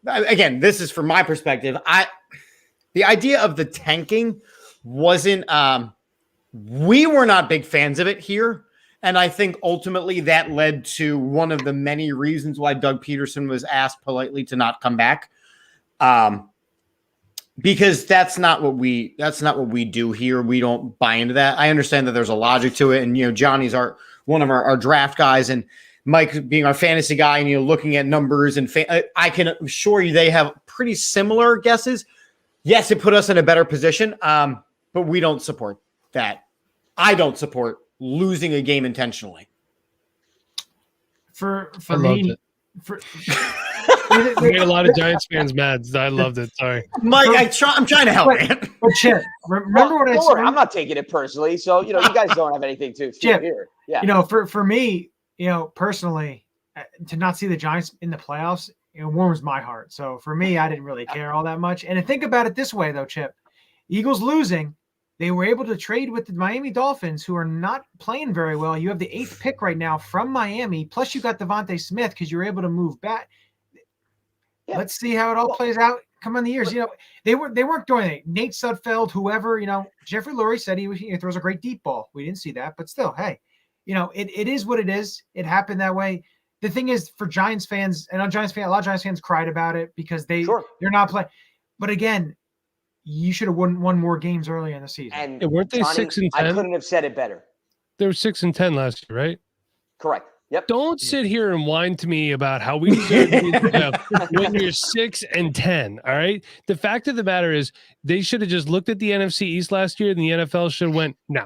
again, this is from my perspective. The idea of the tanking wasn't, we were not big fans of it here. And I think ultimately that led to one of the many reasons why Doug Peterson was asked politely to not come back. Because that's not what we do here. We don't buy into that. I understand that there's a logic to it. And, Johnny's one of our draft guys, and Mike being our fantasy guy, and, looking at numbers and I can assure you they have pretty similar guesses. Yes, it put us in a better position. But we don't support that. I don't support losing a game intentionally. For me, I made a lot of Giants fans mad. I loved it. Sorry, Mike. I'm trying to help, man. But Chip, remember what I said? I'm not taking it personally, so you guys don't have anything to feel here. Yeah. For me, personally, to not see the Giants in the playoffs, it warms my heart. So for me, I didn't really care all that much. And to think about it this way, though, Chip, Eagles losing, they were able to trade with the Miami Dolphins, who are not playing very well. You have the 8th pick right now from Miami, plus you got Devontae Smith because you're able to move back. Yeah. Let's see how it all plays out. Come on, the years. They weren't doing it. Nate Sudfeld, whoever. Jeffrey Lurie said he throws a great deep ball. We didn't see that, but still, hey, it is what it is. It happened that way. The thing is, for Giants fans, and a lot of Giants fans cried about it because they're not playing. But again, you should have won more games earlier in the season. And weren't they 6-10? I couldn't have said it better. They were 6-10 last year, right? Correct. Yep. Don't sit here and whine to me about how we deserve to be in the playoffs when you're 6-10. All right. The fact of the matter is, they should have just looked at the NFC East last year, and the NFL should have went, no.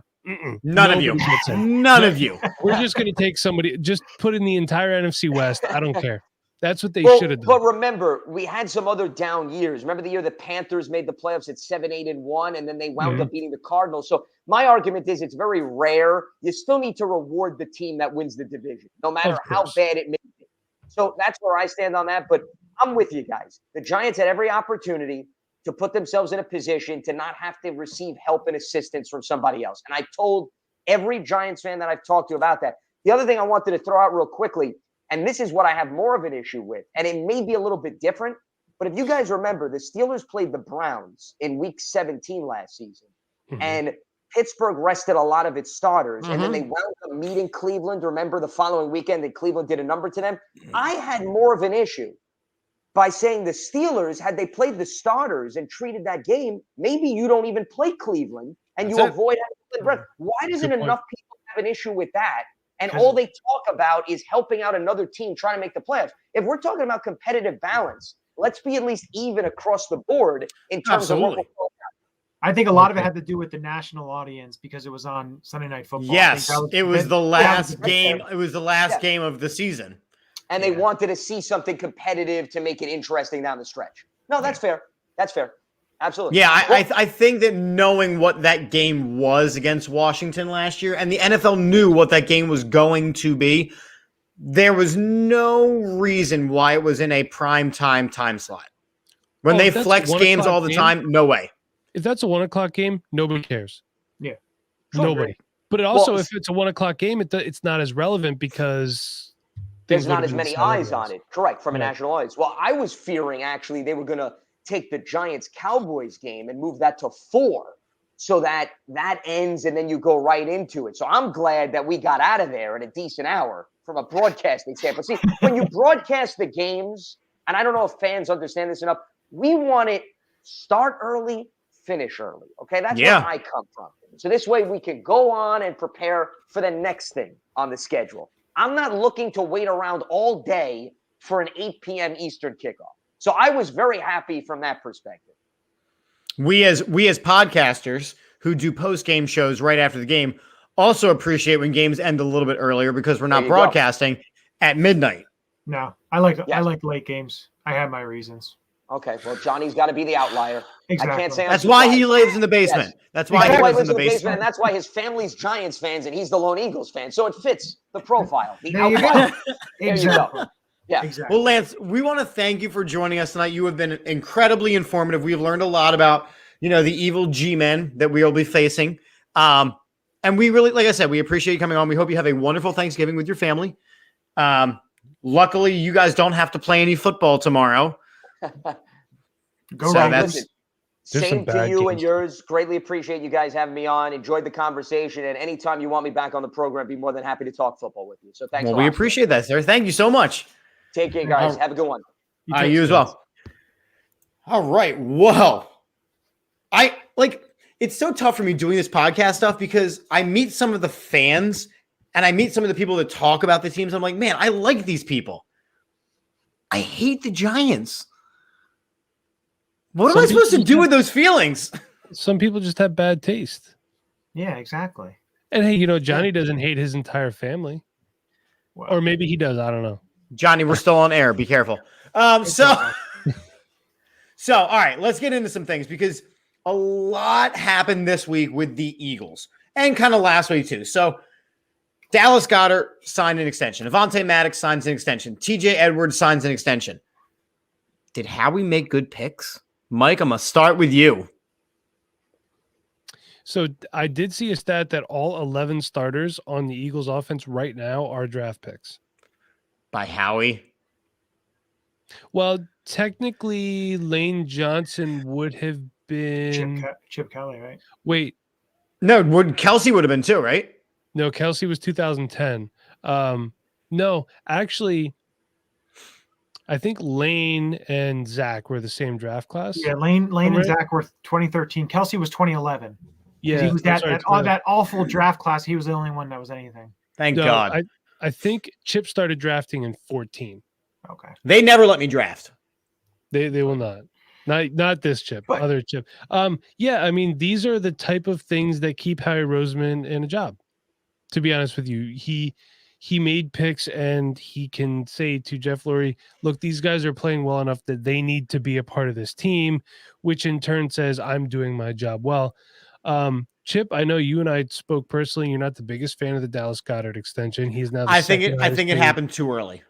None of you. None of you. We're just going to take somebody. Just put in the entire NFC West. I don't care. That's what they should have done. But remember, we had some other down years. Remember the year the Panthers made the playoffs at 7-8-1, and then they wound up beating the Cardinals. So my argument is it's very rare. You still need to reward the team that wins the division, no matter how bad it may be. So that's where I stand on that. But I'm with you guys. The Giants had every opportunity to put themselves in a position to not have to receive help and assistance from somebody else. And I told every Giants fan that I've talked to about that. The other thing I wanted to throw out real quickly, and this is what I have more of an issue with, and it may be a little bit different, but if you guys remember, the Steelers played the Browns in week 17 last season, and Pittsburgh rested a lot of its starters, and then they wound up meeting Cleveland. Remember the following weekend that Cleveland did a number to them? I had more of an issue by saying the Steelers, had they played the starters and treated that game, maybe you don't even play Cleveland, and you avoid having to play. Why doesn't enough people have an issue with that? And all they talk about is helping out another team trying to make the playoffs. If we're talking about competitive balance, let's be at least even across the board in terms of what we're talking about. I think a lot of it had to do with the national audience because it was on Sunday Night Football. Yes, it was the last game. fair. It was the last game of the season. And they wanted to see something competitive to make it interesting down the stretch. No, that's fair. That's fair. Absolutely. Yeah, I think that knowing what that game was against Washington last year, and the NFL knew what that game was going to be, there was no reason why it was in a prime time slot. When they flex games all the time, no way. If that's a 1 o'clock game, nobody cares. Yeah. Nobody. But if it's a 1 o'clock game, it's not as relevant because there's not as many eyes on it. Correct. From a national audience. Well, I was fearing actually they were going to take the Giants-Cowboys game and move that to 4 so that ends and then you go right into it. So I'm glad that we got out of there at a decent hour from a broadcasting standpoint. See, when you broadcast the games, and I don't know if fans understand this enough, we want it start early, finish early. Okay, that's where I come from. So this way we can go on and prepare for the next thing on the schedule. I'm not looking to wait around all day for an 8 p.m. Eastern kickoff. So I was very happy from that perspective. We as podcasters who do post-game shows right after the game also appreciate when games end a little bit earlier because we're not broadcasting at midnight. No, I like late games. I have my reasons. Okay, well, Johnny's got to be the outlier. Exactly. I can't say that's why he lives in the basement. Yes. That's why he lives in the basement. And that's why his family's Giants fans and he's the lone Eagles fan. So it fits the profile. The there you go. Exactly. Yeah. Exactly. Well, Lance, we want to thank you for joining us tonight. You have been incredibly informative. We've learned a lot about, the evil G-men that we will be facing. And we really, like I said, we appreciate you coming on. We hope you have a wonderful Thanksgiving with your family. Luckily, you guys don't have to play any football tomorrow. Go right. Same to you and yours. Greatly appreciate you guys having me on. Enjoyed the conversation. And anytime you want me back on the program, I'd be more than happy to talk football with you. So thanks. Well, we appreciate that, sir. Thank you so much. Take care, guys. Have a good one. You as well. All right. Well, it's so tough for me doing this podcast stuff because I meet some of the fans and I meet some of the people that talk about the teams. I'm like, man, I like these people. I hate the Giants. What am I supposed to do with those feelings? Some people just have bad taste. Yeah, exactly. And hey, Johnny doesn't hate his entire family. Well, or maybe he does. I don't know. Johnny, we're still on air. Be careful. So all right, let's get into some things because a lot happened this week with the Eagles and kind of last week too. So Dallas Goedert signed an extension. Avonte Maddox signs an extension. TJ Edwards signs an extension. Did Howie make good picks? Mike, I'm going to start with you. So I did see a stat that all 11 starters on the Eagles offense right now are draft picks. By Howie? Well, technically, Lane Johnson would have been... Chip Kelly, right? Wait. No, Kelsey would have been too, right? No, Kelsey was 2010. No, actually... I think Lane and Zach were the same draft class. Yeah, Lane and Zach were 2013. Kelsey was 2011. Yeah, he was that awful draft class. He was the only one that was anything. Thank God. I think Chip started drafting in 14. Okay. They never let me draft. They will not. Not this Chip. But, other Chip. Yeah, I mean, these are the type of things that keep Howie Roseman in a job. To be honest with you, he made picks and he can say to Jeff Lurie, look, these guys are playing well enough that they need to be a part of this team, which in turn says I'm doing my job well. Chip, I know you and I spoke personally. You're not the biggest fan of the Dallas Goedert extension. He's now. I think it happened too early.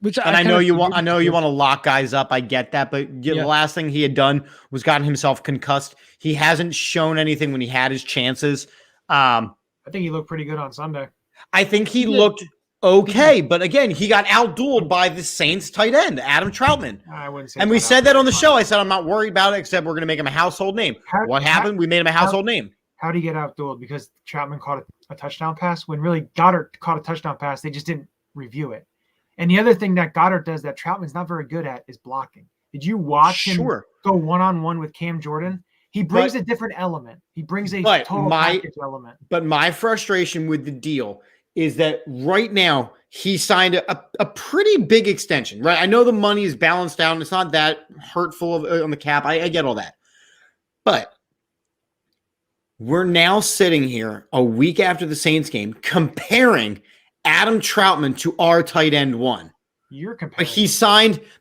Which I know you want to lock guys up. I get that, but the last thing he had done was gotten himself concussed. He hasn't shown anything when he had his chances. I think he looked pretty good on Sunday. I think he looked okay, but again, he got outdueled by the Saints tight end, Adam Troutman. I wouldn't say. And we said that on the show. I said I'm not worried about it, except we're going to make him a household name. What happened? We made him a household name. How did he get outdueled? Because Troutman caught a touchdown pass. When really Goddard caught a touchdown pass, they just didn't review it. And the other thing that Goddard does that Troutman's not very good at is blocking. Did you watch him go one-on-one with Cam Jordan? He brings a different element. He brings a total package element. But my frustration with the deal is that right now he signed a pretty big extension, right? I know the money is balanced out and it's not that hurtful on the cap. I get all that. But we're now sitting here a week after the Saints game comparing Adam Troutman to our tight end one. You're comparing.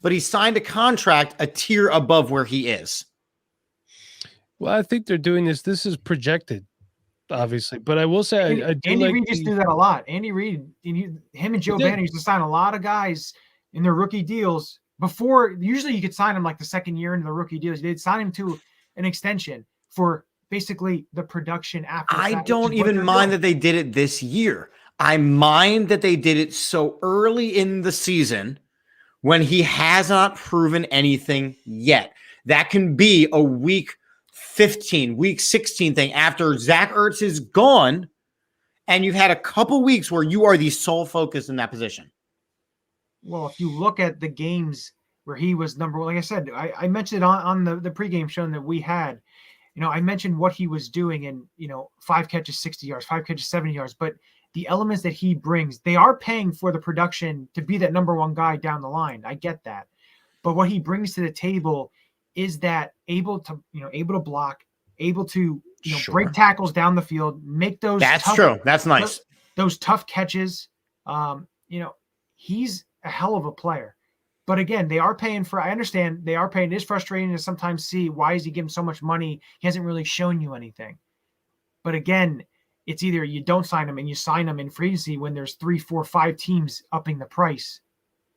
But he signed a contract a tier above where he is. Well, I think they're doing this. This is projected, obviously. But I will say, I do Andy like Reid used to do that a lot. Andy Reid, him and Joe Banner used to sign a lot of guys in their rookie deals before. Usually you could sign them like the second year into the rookie deals. They'd sign him to an extension for basically the production after. I don't even mind that they did it this year. I mind that they did it so early in the season when he has not proven anything yet. That can be a week 15, week 16 thing after Zach Ertz is gone, and you've had a couple weeks where you are the sole focus in that position. Well, if you look at the games where he was number one, like I said, I mentioned it on the pregame show that we had. I mentioned what he was doing in, 5 catches, 60 yards, 5 catches, 70 yards, but the elements that he brings, they are paying for the production to be that number one guy down the line. I get that. But what he brings to the table is that able to block, able to, break tackles down the field, make those. That's true. That's nice. Those tough catches. He's a hell of a player. But again, they are paying for, I understand they are paying. It is frustrating to sometimes see why is he giving so much money? He hasn't really shown you anything. But again, it's either you don't sign him and you sign him in free agency when there's 3, 4, 5 teams upping the price,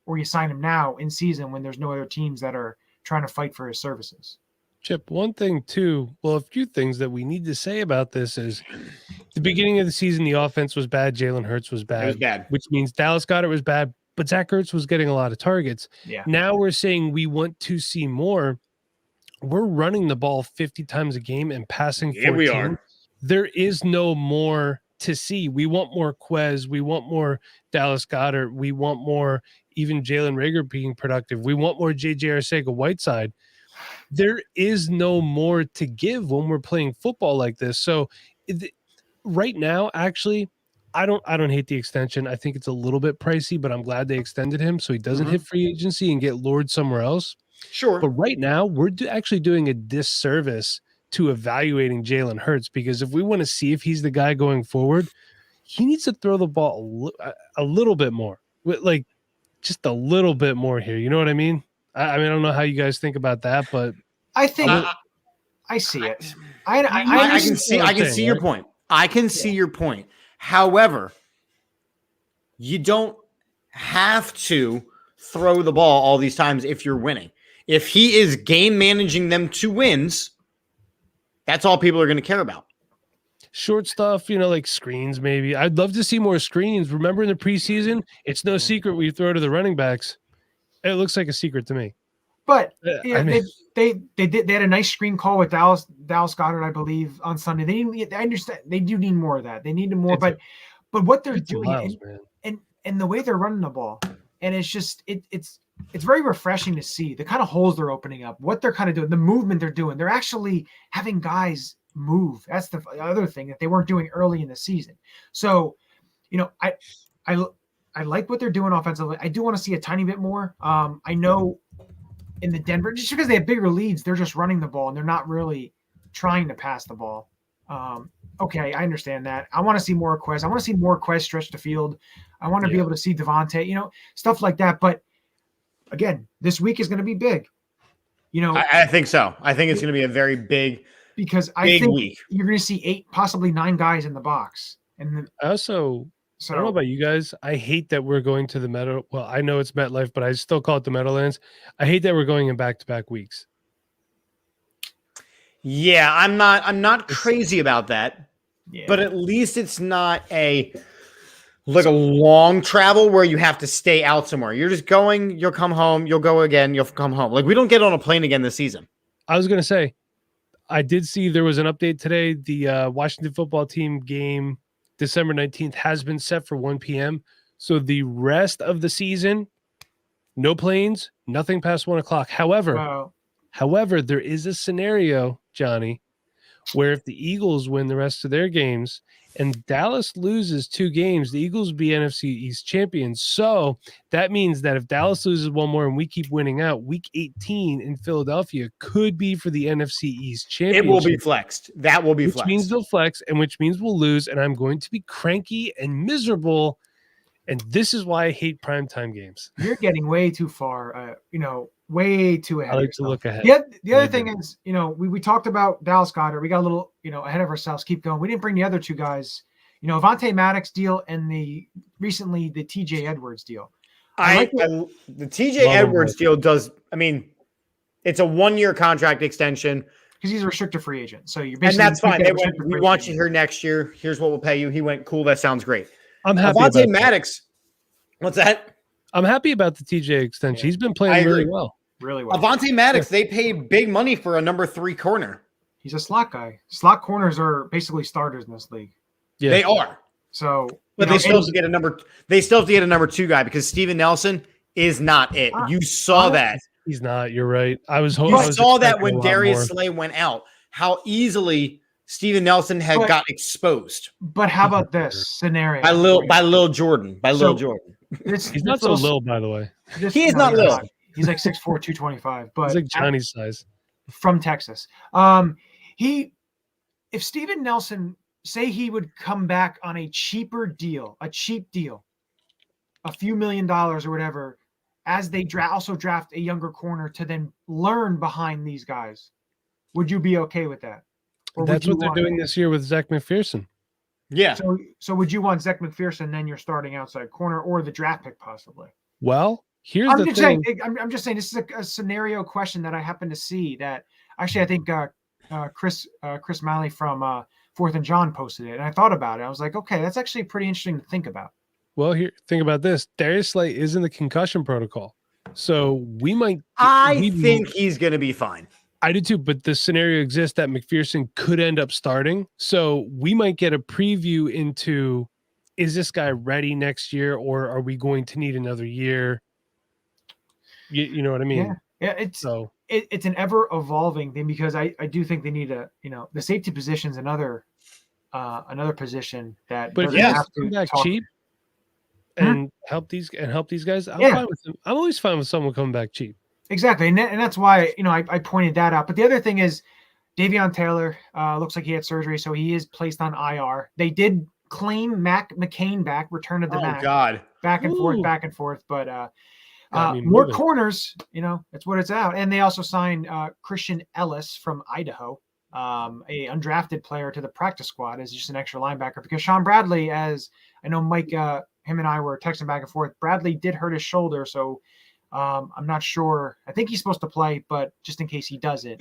or you sign him now in season when there's no other teams that are trying to fight for his services. Chip, one thing too, well, a few things that we need to say about this is the beginning of the season, the offense was bad. Jalen Hurts was bad. It was bad. Which means Dallas Goedert was bad, but Zach Ertz was getting a lot of targets. Yeah. Now we're saying we want to see more. We're running the ball 50 times a game and passing 14. We are. There is no more to see. We want more Quez. We want more Dallas Goedert. We want more even Jalen Reagor being productive. We want more J.J. Arcega-Whiteside. There is no more to give when we're playing football like this. So right now, actually, I don't hate the extension. I think it's a little bit pricey, but I'm glad they extended him so he doesn't hit free agency and get lured somewhere else. Sure. But right now, we're actually doing a disservice to evaluating Jalen Hurts, because if we want to see if he's the guy going forward, he needs to throw the ball a little bit more, like just a little bit more here. You know what I mean? I mean, I don't know how you guys think about that, but I think I see it. I can see your point. I can see your point. However, you don't have to throw the ball all these times if you're winning. If he is game managing them to wins, that's all people are going to care about. Short stuff, like screens, maybe. I'd love to see more screens. Remember in the preseason, it's no secret we throw to the running backs. It looks like a secret to me. But they had a nice screen call with Dallas Goedert, I believe, on Sunday. I understand they do need more of that. They need more, but what they're doing and the way they're running the ball, and it's just it's very refreshing to see the kind of holes they're opening up, what they're kind of doing, the movement they're doing. They're actually having guys move. That's the other thing that they weren't doing early in the season. So, I like what they're doing offensively. I do want to see a tiny bit more. I know in the Denver, just because they have bigger leads, they're just running the ball and they're not really trying to pass the ball. Okay, I understand that. I want to see more Quez. I want to see more Quez stretch the field. I want to be able to see Devontae, stuff like that. But again, this week is going to be big. I think so. I think it's going to be a very big because I think week. You're going to see 8, possibly 9 guys in the box. And I don't know about you guys. I hate that we're going to the Meadow. Well, I know it's MetLife, but I still call it the Meadowlands. I hate that we're going in back-to-back weeks. Yeah, I'm not crazy about that. Yeah. But at least it's not a long travel where you have to stay out somewhere. You're just going, you'll come home, you'll go again, you'll come home. Like, we don't get on a plane again this season. I was going to say, I did see there was an update today. The Washington football team game December 19th has been set for 1 p.m. So the rest of the season, no planes, nothing past 1 o'clock. However, there is a scenario, Johnny, where if the Eagles win the rest of their games and Dallas loses 2 games, the Eagles will be NFC East champions. So that means that if Dallas loses one more and we keep winning out, week 18 in Philadelphia could be for the NFC East championship. It will be flexed. That will be which flexed. means they'll flex, and which means we'll lose, and I'm going to be cranky and miserable. And this is why I hate primetime games. You're getting way too far, way too ahead. I of like to yourself. look ahead. The other thing is, we talked about Dallas Goedert. We got a little, ahead of ourselves. Keep going. We didn't bring the other two guys. Avonte Maddox deal and recently the TJ Edwards deal. The TJ Edwards deal does. I mean, it's a 1-year contract extension because he's a restricted free agent. So you're and that's fine. They went, we want you here next year. Here's what we'll pay you. He went, cool. That sounds great. I'm happy. Avonte Maddox. What's that? I'm happy about the TJ extension. Yeah. He's been playing really well. Really well. Avonte Maddox, they paid big money for a number 3 corner. He's a slot guy. Slot corners are basically starters in this league. Yeah. They are. So, but they still have to get a number. They still have to get a number 2 guy because Steven Nelson is not it. You saw that. He's not. You're right. I was hoping. You saw that when Darius Slay went out. How easily Steven Nelson had got exposed. But how about this scenario? By Lil Jordan. He's not so little, by the way. He is not little. He's like 6'4", 225. But he's like Johnny's size. From Texas. If Steven Nelson, say he would come back on a cheap deal, a few $1 million or whatever, as they also draft a younger corner to then learn behind these guys, would you be okay with that? Or that's what they're doing this year with Zach McPherson. Yeah. So would you want Zach McPherson then you're starting outside corner or the draft pick possibly? Well, here's the thing. I'm just saying this is a scenario question that I happen to see that actually I think Chris Malley from Fourth and John posted it, and I thought about it. I was like, okay, that's actually pretty interesting to think about. Well, think about this. Darius Slay is in the concussion protocol, so we might. I think he's going to be fine. I do too, but the scenario exists that McPherson could end up starting. So we might get a preview into, is this guy ready next year or are we going to need another year? You know what I mean? Yeah. It's an ever evolving thing because I do think they need the safety position's another position that. But if you have to come back cheap and help these guys, I'm fine with them. I'm always fine with someone coming back cheap. Exactly, and that's why I pointed that out. But the other thing is, Davion Taylor looks like he had surgery, so he is placed on IR. They did claim Mac McCain back, return of the Mac. God, back and forth. But more corners, that's what it's out. And they also signed Christian Ellis from Idaho, a undrafted player to the practice squad as just an extra linebacker. Because Sean Bradley, as I know, Mike, him and I were texting back and forth. Bradley did hurt his shoulder, so. I'm not sure. I think he's supposed to play, but just in case he doesn't.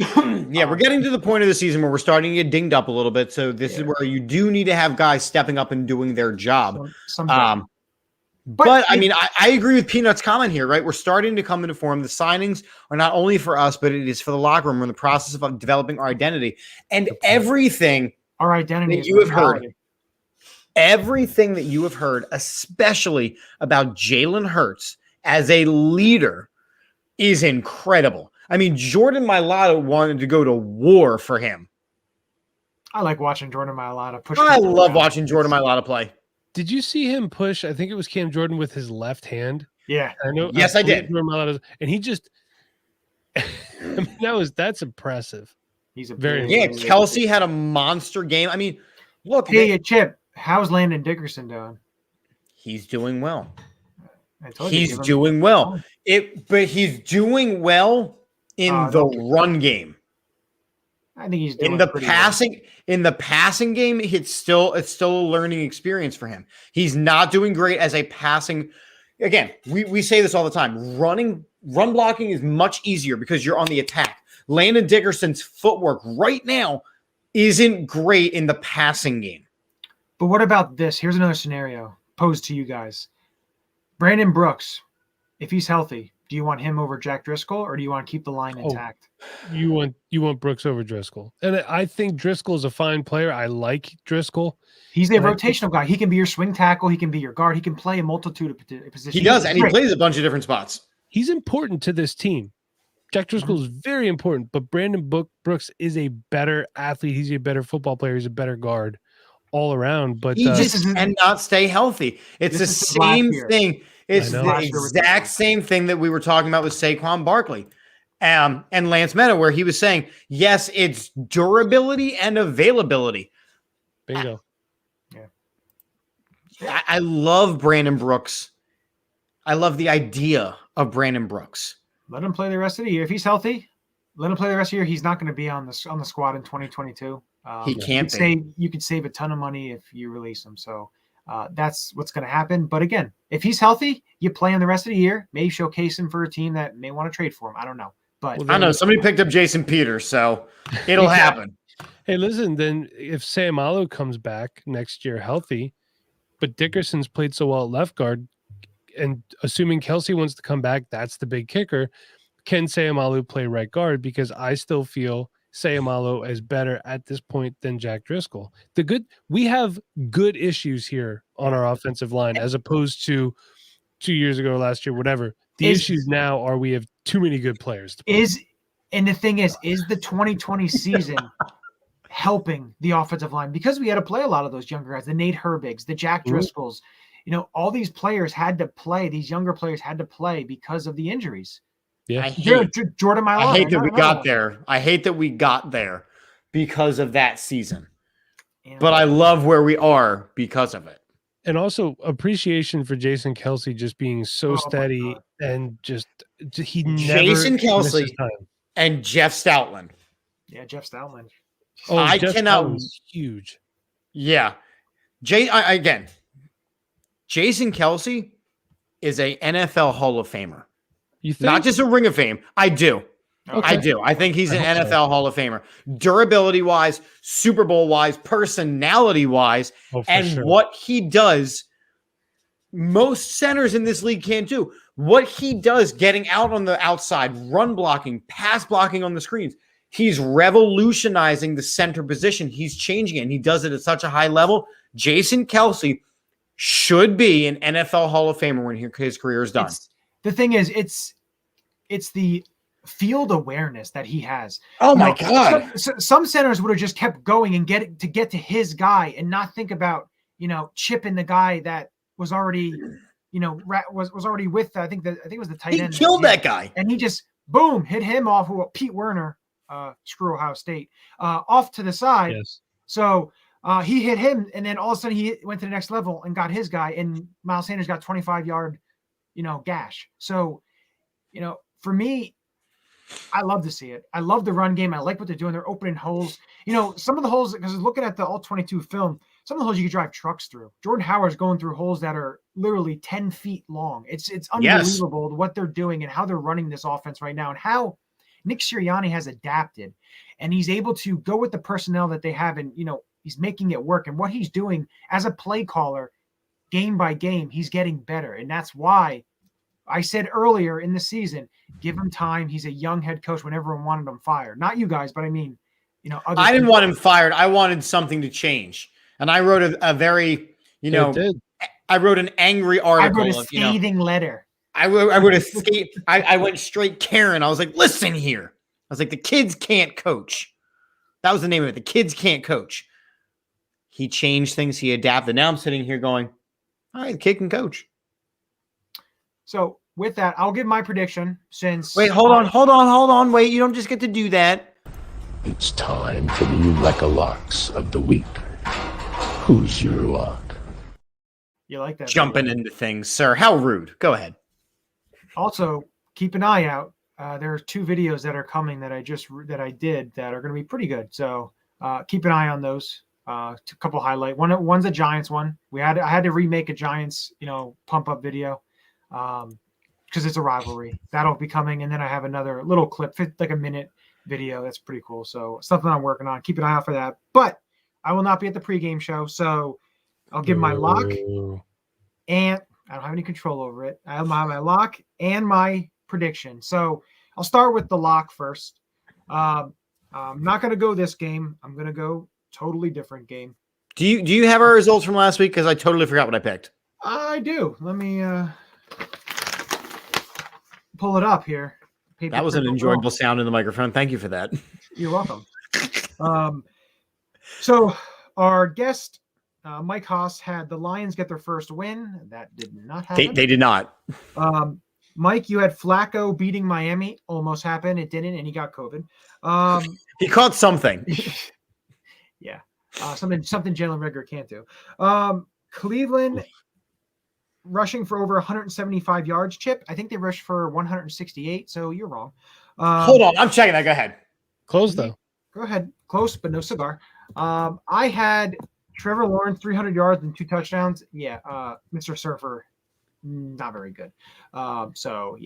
Yeah, we're getting to the point of the season where we're starting to get dinged up a little bit. So this is where you do need to have guys stepping up and doing their job. But I mean, I agree with Peanut's comment here, right? We're starting to come into form. The signings are not only for us, but it is for the locker room. We're in the process of developing our identity and everything. Our identity that you have heard. Everything that you have heard, especially about Jalen Hurts as a leader, is incredible. I mean, Jordan Mailata wanted to go to war for him. I like watching Jordan Mailata push. I love watching Jordan Mailata play. Did you see him push? I think it was Cam Jordan with his left hand. Yeah, I know. Yes, I did. And he just, I mean, that's impressive. He's Kelsey had a monster game. I mean, look. Hey, Chip, how's Landon Dickerson doing? He's doing well. He's doing well. But he's doing well in the run game. I think he's doing in the passing game. It's still a learning experience for him. He's not doing great as a passing. Again, we say this all the time. Run blocking is much easier because you're on the attack. Landon Dickerson's footwork right now isn't great in the passing game. But what about this? Here's another scenario posed to you guys. Brandon Brooks, if he's healthy, do you want him over Jack Driscoll or do you want to keep the line intact? You want Brooks over Driscoll. And I think Driscoll is a fine player. I like Driscoll. He's a rotational guy. He can be your swing tackle. He can be your guard. He can play a multitude of positions. He does, and he plays a bunch of different spots. He's important to this team. Jack Driscoll is very important, but Brandon Brooks is a better athlete. He's a better football player. He's a better guard. all around. But He just isn't- cannot stay healthy. It's the This is last same year. thing. It's I know. the Last year with exact Medow. same thing that we were talking about with Saquon Barkley and Lance Medow, where he was saying, yes, it's durability and availability. bingo. I love Brandon Brooks. I love the idea of Brandon Brooks. Let him play the rest of the year. If he's healthy, let him play the rest of the year. He's not going to be on the squad in 2022. He can't be. You could save a ton of money if you release him. So that's what's going to happen. But again, if he's healthy, you play him the rest of the year. Maybe showcase him for a team that may want to trade for him. I don't know. But Well, I know somebody picked up Jason Peters, so it'll happen. Hey, listen, then if Sayamalu comes back next year healthy, but Dickerson's played so well at left guard, and assuming Kelsey wants to come back, that's the big kicker. Can Sayamalu play right guard? Because I still feel Sayamalu is better at this point than Jack Driscoll. We have good issues here on our offensive line as opposed to 2 years ago, last year, whatever. The issues now are we have too many good players to play. And the thing is the 2020 season helping the offensive line? Because we had to play a lot of those younger guys, the Nate Herbigs, the Jack Driscolls. You know, all these players had to play. These younger players had to play because of the injuries. Yeah, Jordan Mailata. I hate that we got there. I hate that we got there because of that season. But I love where we are because of it. And also appreciation for Jason Kelsey just being so steady and just he never Jason Kelsey misses time. and Jeff Stoutland. Yeah, Jeff Stoutland. Oh, I Jeff cannot. Stoutland's huge. Yeah. Again, Jason Kelsey is a NFL Hall of Famer. You think? Not just a Ring of Fame. I do. Okay. I do. I think he's an NFL Hall of Famer. Durability wise, Super Bowl wise, personality wise, and what he does, most centers in this league can't do. What he does getting out on the outside, run blocking, pass blocking on the screens, he's revolutionizing the center position. He's changing it, and he does it at such a high level. Jason Kelsey should be an NFL Hall of Famer when his career is done. The thing is, it's the field awareness that he has. Oh my God. Some centers would have just kept going and get to his guy and not think about, chipping the guy that was already, was already with, I think it was the tight end. He killed that guy. And he just, boom, hit him off with Pete Werner, screw Ohio State, off to the side. Yes. So he hit him, and then all of a sudden he went to the next level and got his guy, and Miles Sanders got 25-yard, gash. So, for me, I love to see it. I love the run game. I like what they're doing. They're opening holes. Some of the holes, because looking at the All-22 film, some of the holes you could drive trucks through. Jordan Howard's going through holes that are literally 10 feet long. It's unbelievable what they're doing and how they're running this offense right now, and how Nick Sirianni has adapted, and he's able to go with the personnel that they have, and he's making it work. And what he's doing as a play caller, game by game, he's getting better, and that's why I said earlier in the season, give him time. He's a young head coach when everyone wanted him fired. Not you guys, but I mean, I didn't want him fired. I wanted something to change. And I wrote a very, I wrote an angry article. I wrote a scathing letter. I went straight Karen. I was like, listen here. I was like, the kids can't coach. That was the name of it. The kids can't coach. He changed things. He adapted. Now I'm sitting here going, all right, the kid can coach. So with that, I'll give my prediction since. Wait, hold on. Wait, you don't just get to do that. It's time for the Eureka Locks of the week. Who's your lock? You like that? Jumping into things, sir. How rude. Go ahead. Also, keep an eye out. There are 2 videos that are coming that I did that are going to be pretty good. So keep an eye on those. A couple highlight. One's a Giants one. I had to remake a Giants, pump up video. Because it's a rivalry that'll be coming, and then I have another little clip, like a minute video. That's pretty cool. So something I'm working on. Keep an eye out for that. But I will not be at the pregame show, so I'll give my lock, and I don't have any control over it. I have my lock and my prediction. So I'll start with the lock first. I'm not going to go this game. I'm going to go totally different game. Do you have our results from last week? Because I totally forgot what I picked. I do. Let me pull it up here. That was an enjoyable sound in the microphone. Thank you for that. You're welcome. So our guest Mike Haas had the Lions get their first win. That did not happen. They did not. Mike, you had Flacco beating Miami. Almost happened. It didn't, and he got COVID. He caught something. Yeah. Something Jalen Rigger can't do. Cleveland rushing for over 175 yards, Chip. I think they rushed for 168, so you're wrong. Hold on. I'm checking that. Go ahead. Close though. Go ahead. Close, but no cigar. I had Trevor Lawrence, 300 yards and 2 touchdowns. Yeah. Mr. Surfer, not very good. So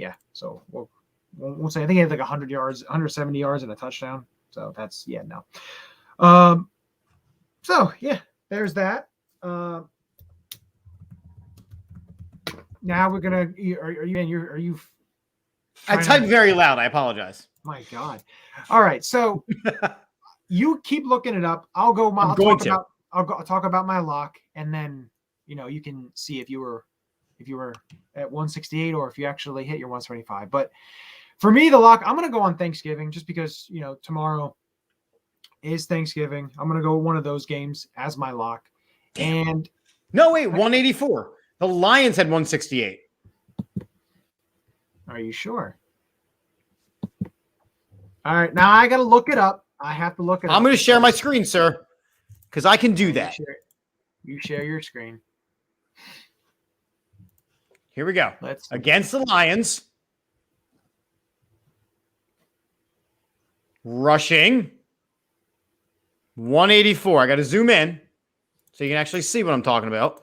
we'll say I think he had like 100 yards, 170 yards and a touchdown. So that's no. So yeah, there's that. Now we're gonna. Are you? I typed very loud. I apologize. My God. All right. So you keep looking it up. I'll talk about my lock, and then you can see if you were at 168 or if you actually hit your 175. But for me, the lock, I'm gonna go on Thanksgiving just because tomorrow is Thanksgiving. I'm gonna go one of those games as my lock. Damn. And no, wait, 184. The Lions had 168. Are you sure? All right, now I got to look it up. I have to look it up. I'm going to share my screen, sir, because I can do that. You share your screen. Here we go. Let's against the Lions. Rushing 184. I got to zoom in so you can actually see what I'm talking about.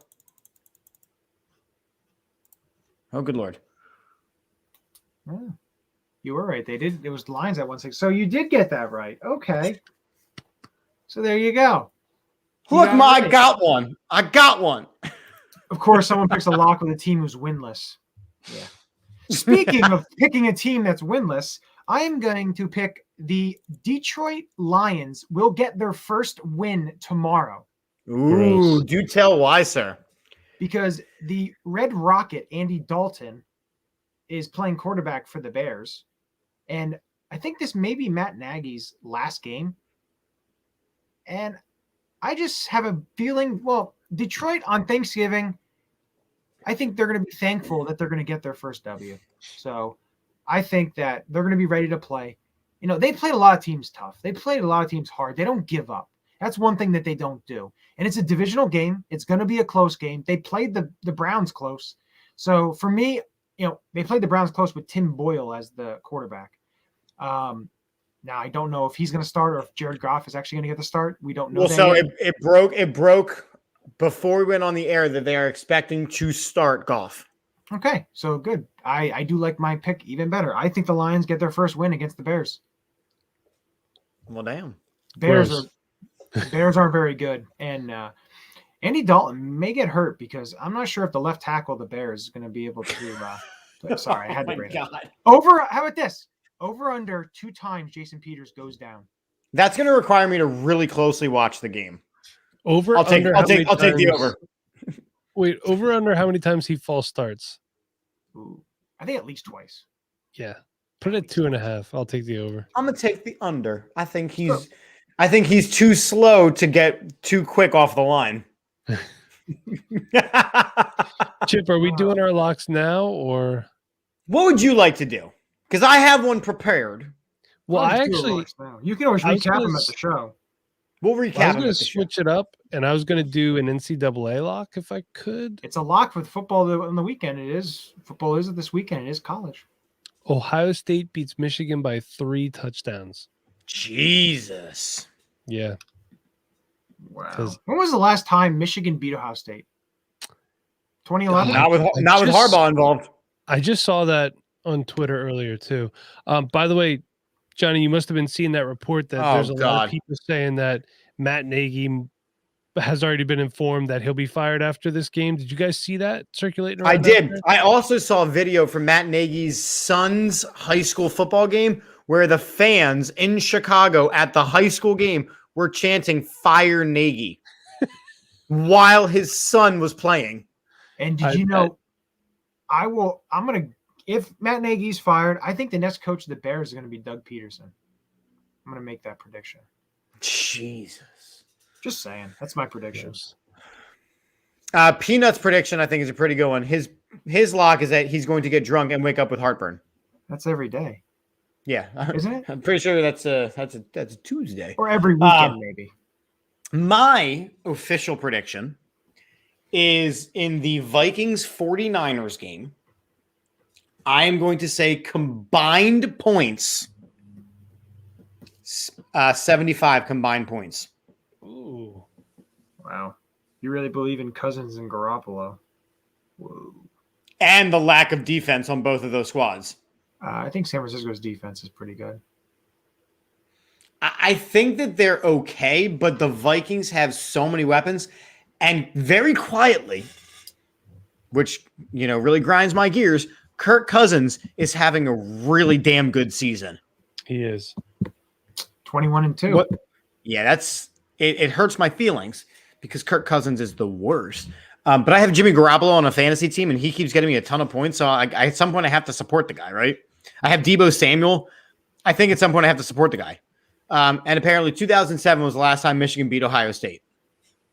Oh, good Lord. Oh, you were right. It was Lions at 160. So you did get that right. Okay. So there you go. Look, I got one. I got one. Of course, someone picks a lock with a team who's winless. Yeah. Speaking of picking a team that's winless, I am going to pick the Detroit Lions will get their first win tomorrow. Ooh, do tell why, sir. Because the Red Rocket, Andy Dalton, is playing quarterback for the Bears. And I think this may be Matt Nagy's last game. And I just have a feeling, Detroit on Thanksgiving, I think they're going to be thankful that they're going to get their first W. So I think that they're going to be ready to play. They played a lot of teams tough. They played a lot of teams hard. They don't give up. That's one thing that they don't do. And it's a divisional game. It's going to be a close game. They played the Browns close. So for me, they played the Browns close with Tim Boyle as the quarterback. Now, I don't know if he's going to start or if Jared Goff is actually going to get the start. We don't know. Well, so it broke before we went on the air that they are expecting to start Goff. Okay, so good. I do like my pick even better. I think the Lions get their first win against the Bears. Well, damn. Bears aren't very good. And Andy Dalton may get hurt because I'm not sure if the left tackle of the Bears is going to be able to sorry, I had to bring it up. How about this? Over under 2 times Jason Peters goes down. That's going to require me to really closely watch the game. I'll take the over. Wait, over under how many times he false starts? Ooh, I think at least twice. Yeah. Put it at 2.5. I'll take the over. I'm going to take the under. I think he's too slow to get too quick off the line. Chip, are we doing our locks now or what would you like to do? Because I have one prepared. Well, you can always recap them at the show. We'll recap. I was going to switch it up, and I was going to do an NCAA lock if I could. It's a lock with football on the weekend. Football is this weekend. It is college. Ohio State beats Michigan by 3 touchdowns. Jesus. Yeah. Wow. When was the last time Michigan beat Ohio State? 2011. Not with Harbaugh involved. I just saw that on Twitter earlier too. By the way, Johnny, you must have been seeing that report that there's a lot of people saying that Matt Nagy has already been informed that he'll be fired after this game. Did you guys see that circulating around? I did. I also saw a video from Matt Nagy's son's high school football game where the fans in Chicago at the high school game were chanting "Fire Nagy" while his son was playing. And did you know? If Matt Nagy's fired, I think the next coach of the Bears is going to be Doug Peterson. I'm going to make that prediction. Jesus. Just saying. That's my prediction. Peanuts prediction, I think, is a pretty good one. His lock is that he's going to get drunk and wake up with heartburn. That's every day, Yeah, isn't it? I'm pretty sure that's a Tuesday. Or every weekend, maybe. My official prediction is in the Vikings 49ers game. I am going to say combined points, 75 combined points. Ooh. Wow. You really believe in Cousins and Garoppolo? Whoa. And the lack of defense on both of those squads. I think San Francisco's defense is pretty good. I think that they're okay, but the Vikings have so many weapons, and very quietly, which, really grinds my gears, Kirk Cousins is having a really damn good season. He is 21-2. What? Yeah, it hurts my feelings because Kirk Cousins is the worst. But I have Jimmy Garoppolo on a fantasy team, and he keeps getting me a ton of points. So at some point, I have to support the guy, right? I have Deebo Samuel. I think at some point I have to support the guy. And apparently 2007 was the last time Michigan beat Ohio State.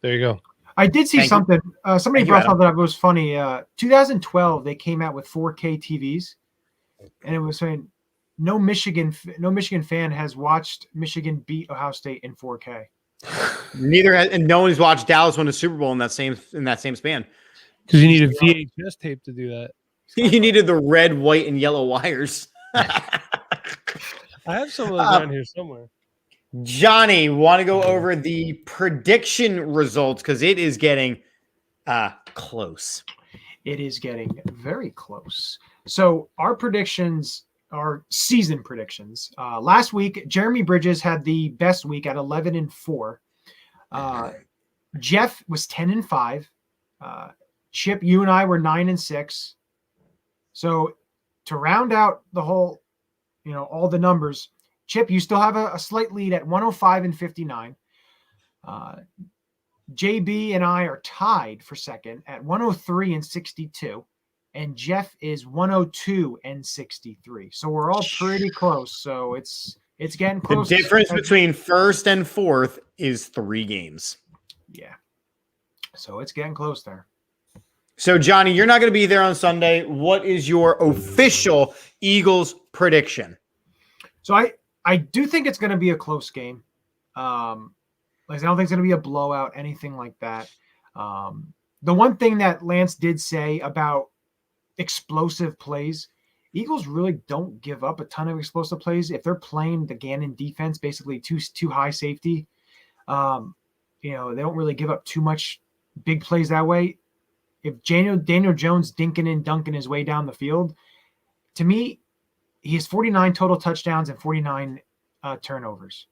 there. You go. I did see Thank something. Somebody Thank you, brought Adam. something up that was funny. 2012, they came out with 4K TVs, and it was saying no Michigan fan has watched Michigan beat Ohio State in 4K. And no one's watched Dallas win a Super Bowl in that same span. Because you need a VHS tape to do that. You needed the red, white, and yellow wires. I have some of those around here somewhere. Johnny, want to go over the prediction results because it is getting close. It is getting very close. So our predictions are season predictions. Last week, Jeremy Bridges had the best week at 11-4. Jeff was 10-5. Chip, you and I were 9-6. So to round out the whole, all the numbers, Chip, you still have a slight lead at 105-59. JB and I are tied for second at 103-62. And Jeff is 102-63. So we're all pretty close. So it's getting close. The difference between first and fourth is 3 games. Yeah. So it's getting close there. So, Johnny, you're not going to be there on Sunday. What is your official Eagles prediction? So I do think it's going to be a close game. I don't think it's going to be a blowout, anything like that. The one thing that Lance did say about explosive plays, Eagles really don't give up a ton of explosive plays. If they're playing the Gannon defense, basically too high safety, they don't really give up too much big plays that way. If Daniel Jones dinking and dunking his way down the field, to me, he has 49 total touchdowns and 49 turnovers.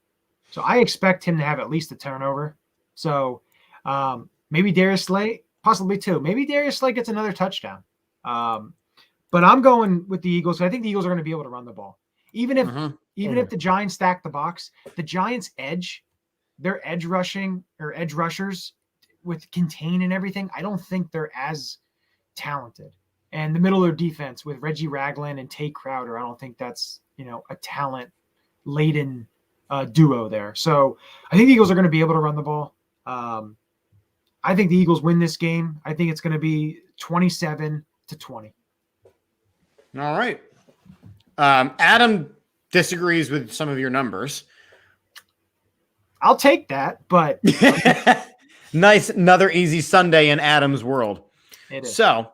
So I expect him to have at least a turnover. So maybe Darius Slay, possibly 2. Maybe Darius Slay gets another touchdown. But I'm going with the Eagles. I think the Eagles are going to be able to run the ball. Even if the Giants stack the box, the Giants their edge rushing or edge rushers with contain and everything, I don't think they're as talented. And the middle of their defense with Reggie Ragland and Tate Crowder, I don't think that's, a talent-laden duo there. So I think the Eagles are going to be able to run the ball. I think the Eagles win this game. I think it's going to be 27-20. All right. Adam disagrees with some of your numbers. I'll take that, but Nice. Another easy Sunday in Adam's world. it is. So,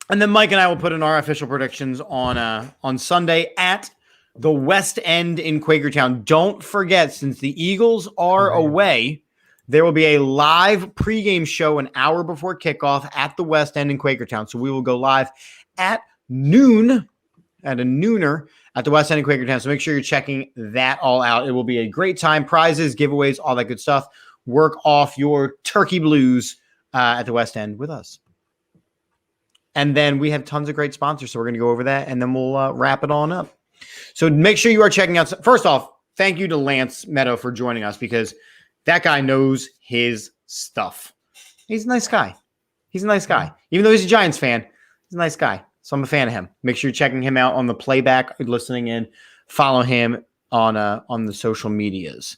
and then Mike and I will put in our official predictions on Sunday at the West End in Quakertown. Don't forget, since the Eagles are away, there will be a live pregame show an hour before kickoff at the West End in Quakertown. So we will go live at noon, at a nooner at the West End in Quakertown. So make sure you're checking that all out. It will be a great time. Prizes, giveaways, all that good stuff. Work off your turkey blues at the West End with us. And then we have tons of great sponsors. So we're going to go over that and then we'll wrap it on up. So make sure you are checking out. First off, thank you to Lance Medow for joining us because that guy knows his stuff. He's a nice guy. Even though he's a Giants fan, he's a nice guy. So I'm a fan of him. Make sure you're checking him out on the playback, listening in, follow him on the social medias.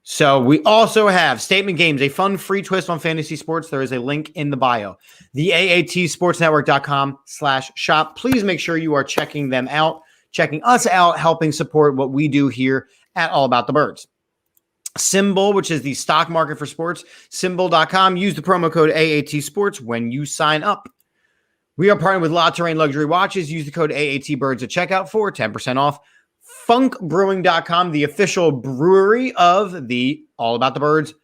So we also have Statement Games, a fun free twist on fantasy sports. There is a link in the bio. The AATSportsNetwork.com/shop. Please make sure you are checking them out, checking us out, helping support what we do here at All About the Birds. Symbol, which is the stock market for sports, symbol.com. Use the promo code AAT Sports when you sign up. We are partnered with La Terrain Luxury Watches. Use the code AATBirds at checkout for 10% off. Funkbrewing.com, the official brewery of the All About the Birds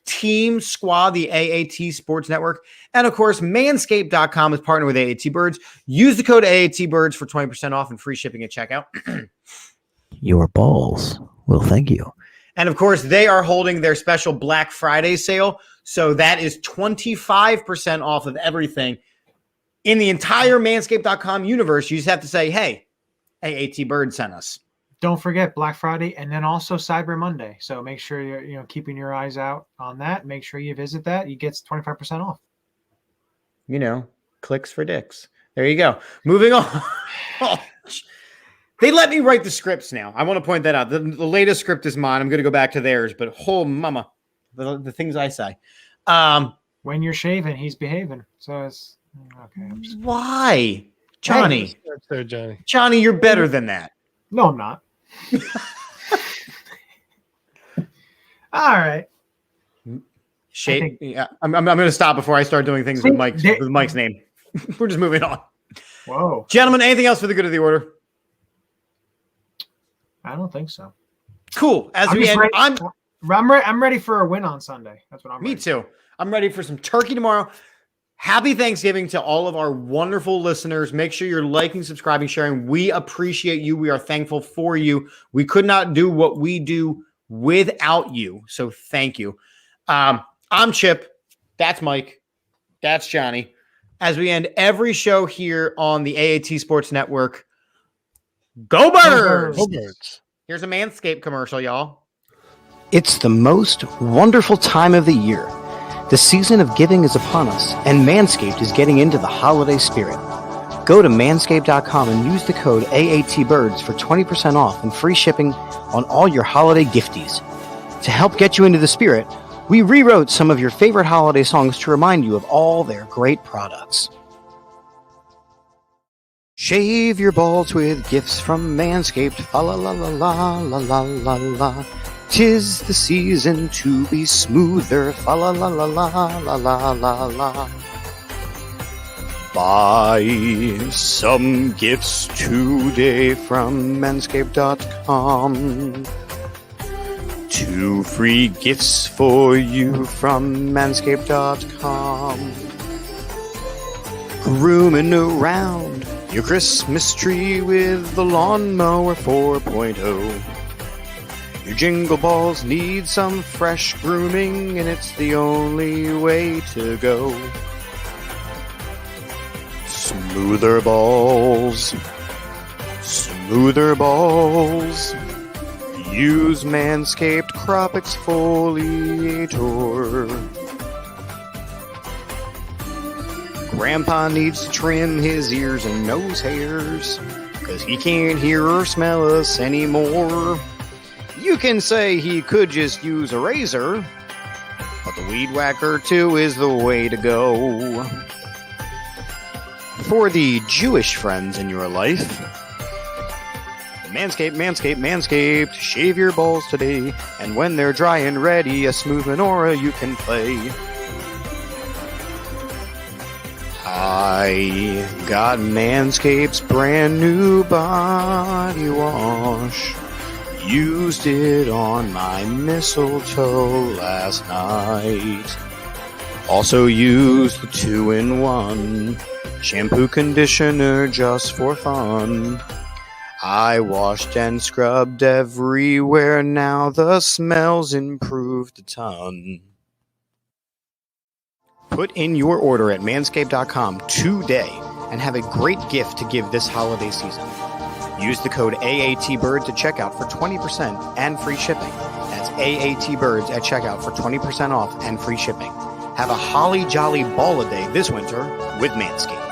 team squad, the AAT Sports Network. And of course, Manscaped.com is partnered with AAT Birds. Use the code AATBirds for 20% off and free shipping at checkout. Your balls will thank you. And of course, they are holding their special Black Friday sale. So that is 25% off of everything in the entire Manscaped.com universe. You just have to say, hey, AAT Bird sent us. Don't forget Black Friday and then also Cyber Monday. So make sure you're keeping your eyes out on that. Make sure you visit that. You get 25% off. Clicks for dicks. There you go. Moving on. They let me write the scripts now. I want to point that out. The latest script is mine. I'm going to go back to theirs, but mama, the things I say. When you're shaving, he's behaving. So it's okay. Why? Johnny. There, Johnny. Johnny, you're better than that. No, I'm not. All right. Shape. Yeah, I'm going to stop before I start doing things with Mike's name. We're just moving on. Whoa. Gentlemen, anything else for the good of the order? I don't think so. Cool. I'm ready for a win on Sunday. That's what I'm ready. Me too. I'm ready for some turkey tomorrow. Happy Thanksgiving to all of our wonderful listeners. Make sure you're liking, subscribing, sharing. We appreciate you. We are thankful for you. We could not do what we do without you. So thank you. I'm Chip. That's Mike. That's Johnny. As we end every show here on the AAT Sports Network, go Birds! Go Birds. Here's a Manscaped commercial, y'all. It's the most wonderful time of the year. The season of giving is upon us, and Manscaped is getting into the holiday spirit. Go to manscaped.com and use the code AATBirds for 20% off and free shipping on all your holiday gifties. To help get you into the spirit, we rewrote some of your favorite holiday songs to remind you of all their great products. Shave your balls with gifts from Manscaped. Fa la la la la la la la la. 'Tis the season to be smoother. Fa la la la la la la la la. Buy some gifts today from Manscaped.com. 2 free gifts for you from Manscaped.com. Grooming around your Christmas tree with the Lawnmower 4.0. Your jingle balls need some fresh grooming, and it's the only way to go. Smoother balls. Smoother balls. Use Manscaped Crop Exfoliator. Grandpa needs to trim his ears and nose hairs, 'cause he can't hear or smell us anymore. You can say he could just use a razor, but the Weed Whacker 2 is the way to go. For the Jewish friends in your life, Manscaped, Manscaped, Manscaped, shave your balls today, and when they're dry and ready, a smooth menorah you can play. I got Manscaped's brand new body wash. Used it on my mistletoe last night. Also used the 2-in-1 shampoo conditioner just for fun. I washed and scrubbed everywhere, now the smell's improved a ton. Put in your order at manscaped.com today and have a great gift to give this holiday season. Use the code AATBirds at checkout for 20% and free shipping. That's AATBirds at checkout for 20% off and free shipping. Have a holly jolly ball a day this winter with Manscaped.